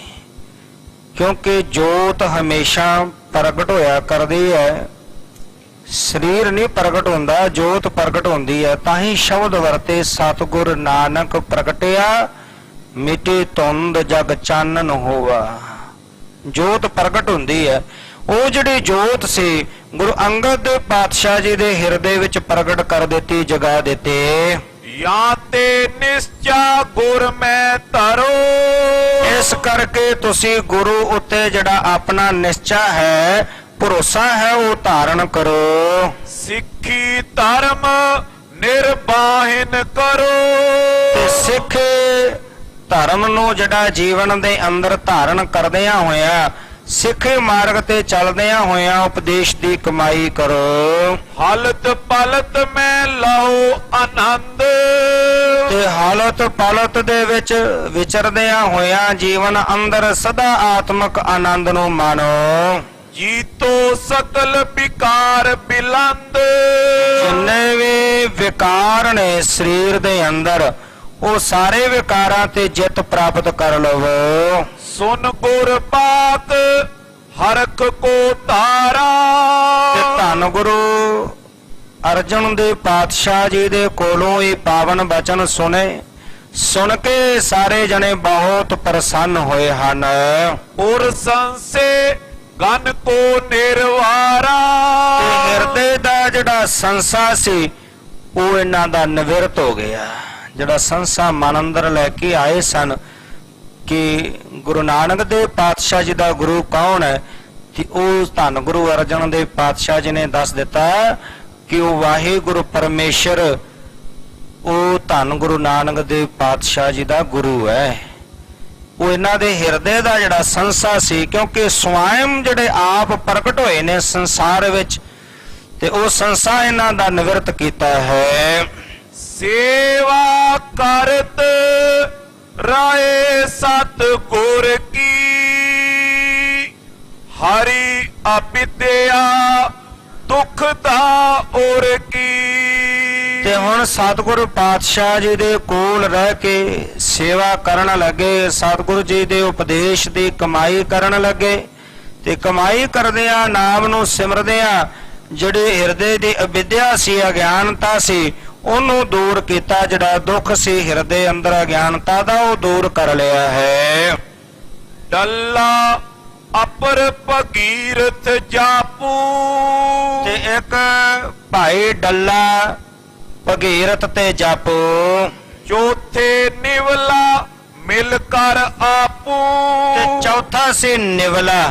ਕਿਉਂਕਿ ਜੋਤ ਹਮੇਸ਼ਾ ਪ੍ਰਗਟ ਹੋਇਆ ਕਰਦੀ ਹੈ, ਸਰੀਰ ਨਹੀਂ ਪ੍ਰਗਟ ਹੁੰਦਾ, ਜੋਤ ਪ੍ਰਗਟ ਹੁੰਦੀ ਹੈ। ਤਾਂ ਹੀ ਸ਼ਬਦ ਵਰਤੇ ਸਤਿਗੁਰ ਨਾਨਕ ਪ੍ਰਗਟਿਆ ਮਿਟੇ ਧੁੰਦ ਜਗ ਚਾਨਣ ਹੋਵਾ। ਜੋਤ ਪ੍ਰਗਟ ਹੁੰਦੀ ਹੈ। ਉਹ ਜਿਹੜੀ ਜੋਤ ਸੀ ਗੁਰੂ ਅੰਗਦ ਦੇਵ ਪਾਤਸ਼ਾਹ ਜੀ ਦੇ ਹਿਰਦੇ ਵਿੱਚ ਪ੍ਰਗਟ ਕਰ ਦਿੱਤੀ, ਜਗਾ ਦਿੱਤੇ। ਜਾਂ ਤੇ ਨਿਸ਼ਚਾ ਗੁਰ ਮੈਂ ਧਰੋ ਇਸ ਕਰਕੇ ਤੁਸੀਂ ਗੁਰੂ ਉੱਤੇ ਜਿਹੜਾ ਆਪਣਾ ਨਿਸ਼ਚਾ ਹੈ, ਭਰੋਸਾ ਹੈ, ਉਹ ਧਾਰਨ ਕਰੋ। ਸਿੱਖੀ ਧਰਮ ਨਿਰਬਾਹਿਨ ਕਰੋ ਤੇ ਸਿੱਖ ਧਰਮ ਨੂੰ ਜਿਹੜਾ ਜੀਵਨ ਦੇ ਅੰਦਰ ਧਾਰਨ ਕਰਦਿਆਂ ਹੋਇਆ ਸਿੱਖੇ ਮਾਰਗ ਤੇ ਚੱਲਦਿਆਂ ਹੋਇਆਂ ਉਪਦੇਸ਼ ਦੀ ਕਮਾਈ ਕਰੋ। ਹਾਲਤ ਪਲਤ ਮੈਂ ਲਓ ਆਨੰਦ, ਤੇ ਹਾਲਤ ਪਾਲਤ ਦੇ ਵਿੱਚ ਵਿਚਰਦਿਆਂ ਹੋਇਆਂ ਜੀਵਨ ਅੰਦਰ ਸਦਾ ਆਤਮਿਕ ਆਨੰਦ ਨੂੰ ਮਾਣੋ। ਜੀਤੋ ਸਕਲ ਵਿਕਾਰ ਬਿਲੰਦ, ਜਿੰਨੇ ਵੀ ਵਿਕਾਰ ਨੇ ਸਰੀਰ ਦੇ ਅੰਦਰ ਉਹ ਸਾਰੇ ਵਿਕਾਰਾਂ ਤੇ ਜਿੱਤ ਪ੍ਰਾਪਤ ਕਰ ਲਵੋ। ਸੁਨ ਗੁਰ ਬਾਤ ਹਰਖ ਕੋ ਤਾਰਾ, ਤੇ ਧੰਨ ਗੁਰੂ ਅਰਜਨ ਦੇ ਪਾਤਸ਼ਾਹ ਜੀ ਦੇ ਕੋਲੋਂ ਇਹ ਪਾਵਨ ਬਚਨ ਸੁਣ ਕੇ ਸਾਰੇ ਜਣੇ ਬਹੁਤ ਪ੍ਰਸੰਨ ਹੋਏ ਹਨ। ਔਰ ਸੰਸੇ ਗਨ ਕੋ ਨਿਰਵਾਰਾ, ਤੇ ਹਿਰਦੇ ਦਾ ਜਿਹੜਾ ਸੰਸਾ ਸੀ ਉਹ ਇਹਨਾਂ ਦਾ ਨਿਵਰਤ ਹੋ ਗਿਆ। ਜਿਹੜਾ ਸੰਸਾ ਮਨ ਅੰਦਰ ਲੈ ਕੇ ਆਏ ਸਨ ਕਿ ਗੁਰੂ ਨਾਨਕ ਦੇਵ ਪਾਤਸ਼ਾਹ ਜੀ ਦਾ ਗੁਰੂ ਕੌਣ ਹੈ, ਤੇ ਉਹ ਧੰਨ ਗੁਰੂ ਅਰਜਨ ਦੇਵ ਪਾਤਸ਼ਾਹ ਜੀ ਨੇ ਦੱਸ ਦਿੱਤਾ ਕਿ ਉਹ ਵਾਹਿਗੁਰੂ ਪਰਮੇਸ਼ਰ ਉਹ ਧੰਨ ਗੁਰੂ ਨਾਨਕ ਦੇਵ ਪਾਤਸ਼ਾਹ ਜੀ ਦਾ ਗੁਰੂ ਹੈ। ਉਹ ਇਹਨਾਂ ਦੇ ਹਿਰਦੇ ਦਾ ਜਿਹੜਾ ਸੰਸਾ ਸੀ, ਕਿਉਂਕਿ ਸਵੈਮ ਜਿਹੜੇ ਆਪ ਪ੍ਰਗਟ ਹੋਏ ਨੇ ਸੰਸਾਰ ਵਿੱਚ, ਤੇ ਉਹ ਸੰਸਾ ਇਹਨਾਂ ਦਾ ਨਿਵਰਤ ਕੀਤਾ ਹੈ। ਸੇਵਾ ਕਰਤ ਰਾਏ ਸਤ ਗੁਰ ਕੀ, ਹਰੀ ਅਪਿਦਿਆ ਦੁਖ ਦਾ ਔਰ ਕੀ। ਤੇ ਹੁਣ ਸਤਿਗੁਰੂ ਪਾਤਸ਼ਾਹ ਜੀ ਦੇ ਕੋਲ ਰਹਿ ਕੇ ਸੇਵਾ ਕਰਨ ਲੱਗੇ, ਸਤਿਗੁਰੂ ਜੀ ਦੇ ਉਪਦੇਸ਼ ਦੀ ਕਮਾਈ ਕਰਨ ਲੱਗੇ, ਤੇ ਕਮਾਈ ਕਰਦਿਆਂ ਨਾਮ ਨੂੰ ਸਿਮਰਦਿਆਂ ਜਿਹੜੇ ਹਿਰਦੇ ਦੀ ਅਵਿਦਿਆ ਸੀ, ਅਗਿਆਨਤਾ ਸੀ, ਉਹਨੂੰ ਦੂਰ ਕੀਤਾ। ਜਿਹੜਾ ਦੁੱਖ ਸੀ ਹਿਰਦੇ ਅੰਦਰ ਅਗਿਆਨਤਾ ਦਾ ਉਹ ਦੂਰ ਕਰ ਲਿਆ ਹੈ। ਡੱਲਾ ਅਪਰ ਭਗੀਰਥ ਜਾਪੂ, ਤੇ ਇੱਕ ਭਾਈ ਡੱਲਾ ਭਗੀਰਥ ਤੇ ਜਾਪੋ, ਚੌਥੇ ਨਿਵਲਾ ਮਿਲ ਕਰ ਆਪੂ, ਤੇ ਚੌਥਾ ਸੀ ਨਿਵਲਾ,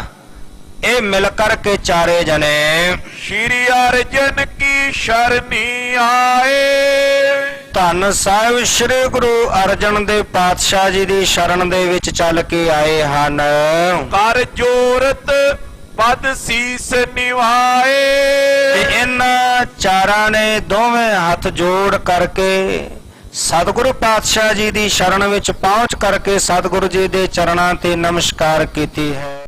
ਇਹ ਮਿਲ ਕਰਕੇ ਚਾਰੇ ਜਣੇ ਸ਼੍ਰੀ ਅਰਜਨ ਕੀ ਸ਼ਰਨੀ ਆਏ। ਧੰਨ ਸਾਹਿਬ ਸ੍ਰੀ ਗੁਰੂ ਅਰਜਨ ਦੇਵ ਪਾਤਸ਼ਾਹ ਜੀ ਦੀ ਸ਼ਰਨ ਦੇ ਵਿੱਚ ਚੱਲ ਕੇ ਆਏ ਹਨ। ਕਰ ਜੋਰਤ ਪਦ ਸੀਸ ਨਿਵਾਏ, ਤੇ ਇਹਨਾਂ ਚਾਰਾਂ ਨੇ ਦੋਵੇਂ ਹੱਥ ਜੋੜ ਕਰਕੇ ਸਤਿਗੁਰੂ ਪਾਤਸ਼ਾਹ ਜੀ ਦੀ ਸ਼ਰਨ ਵਿੱਚ ਪਹੁੰਚ ਕਰਕੇ ਸਤਿਗੁਰੂ ਜੀ ਦੇ ਚਰਨਾਂ ਤੇ ਨਮਸਕਾਰ ਕੀਤੀ ਹੈ।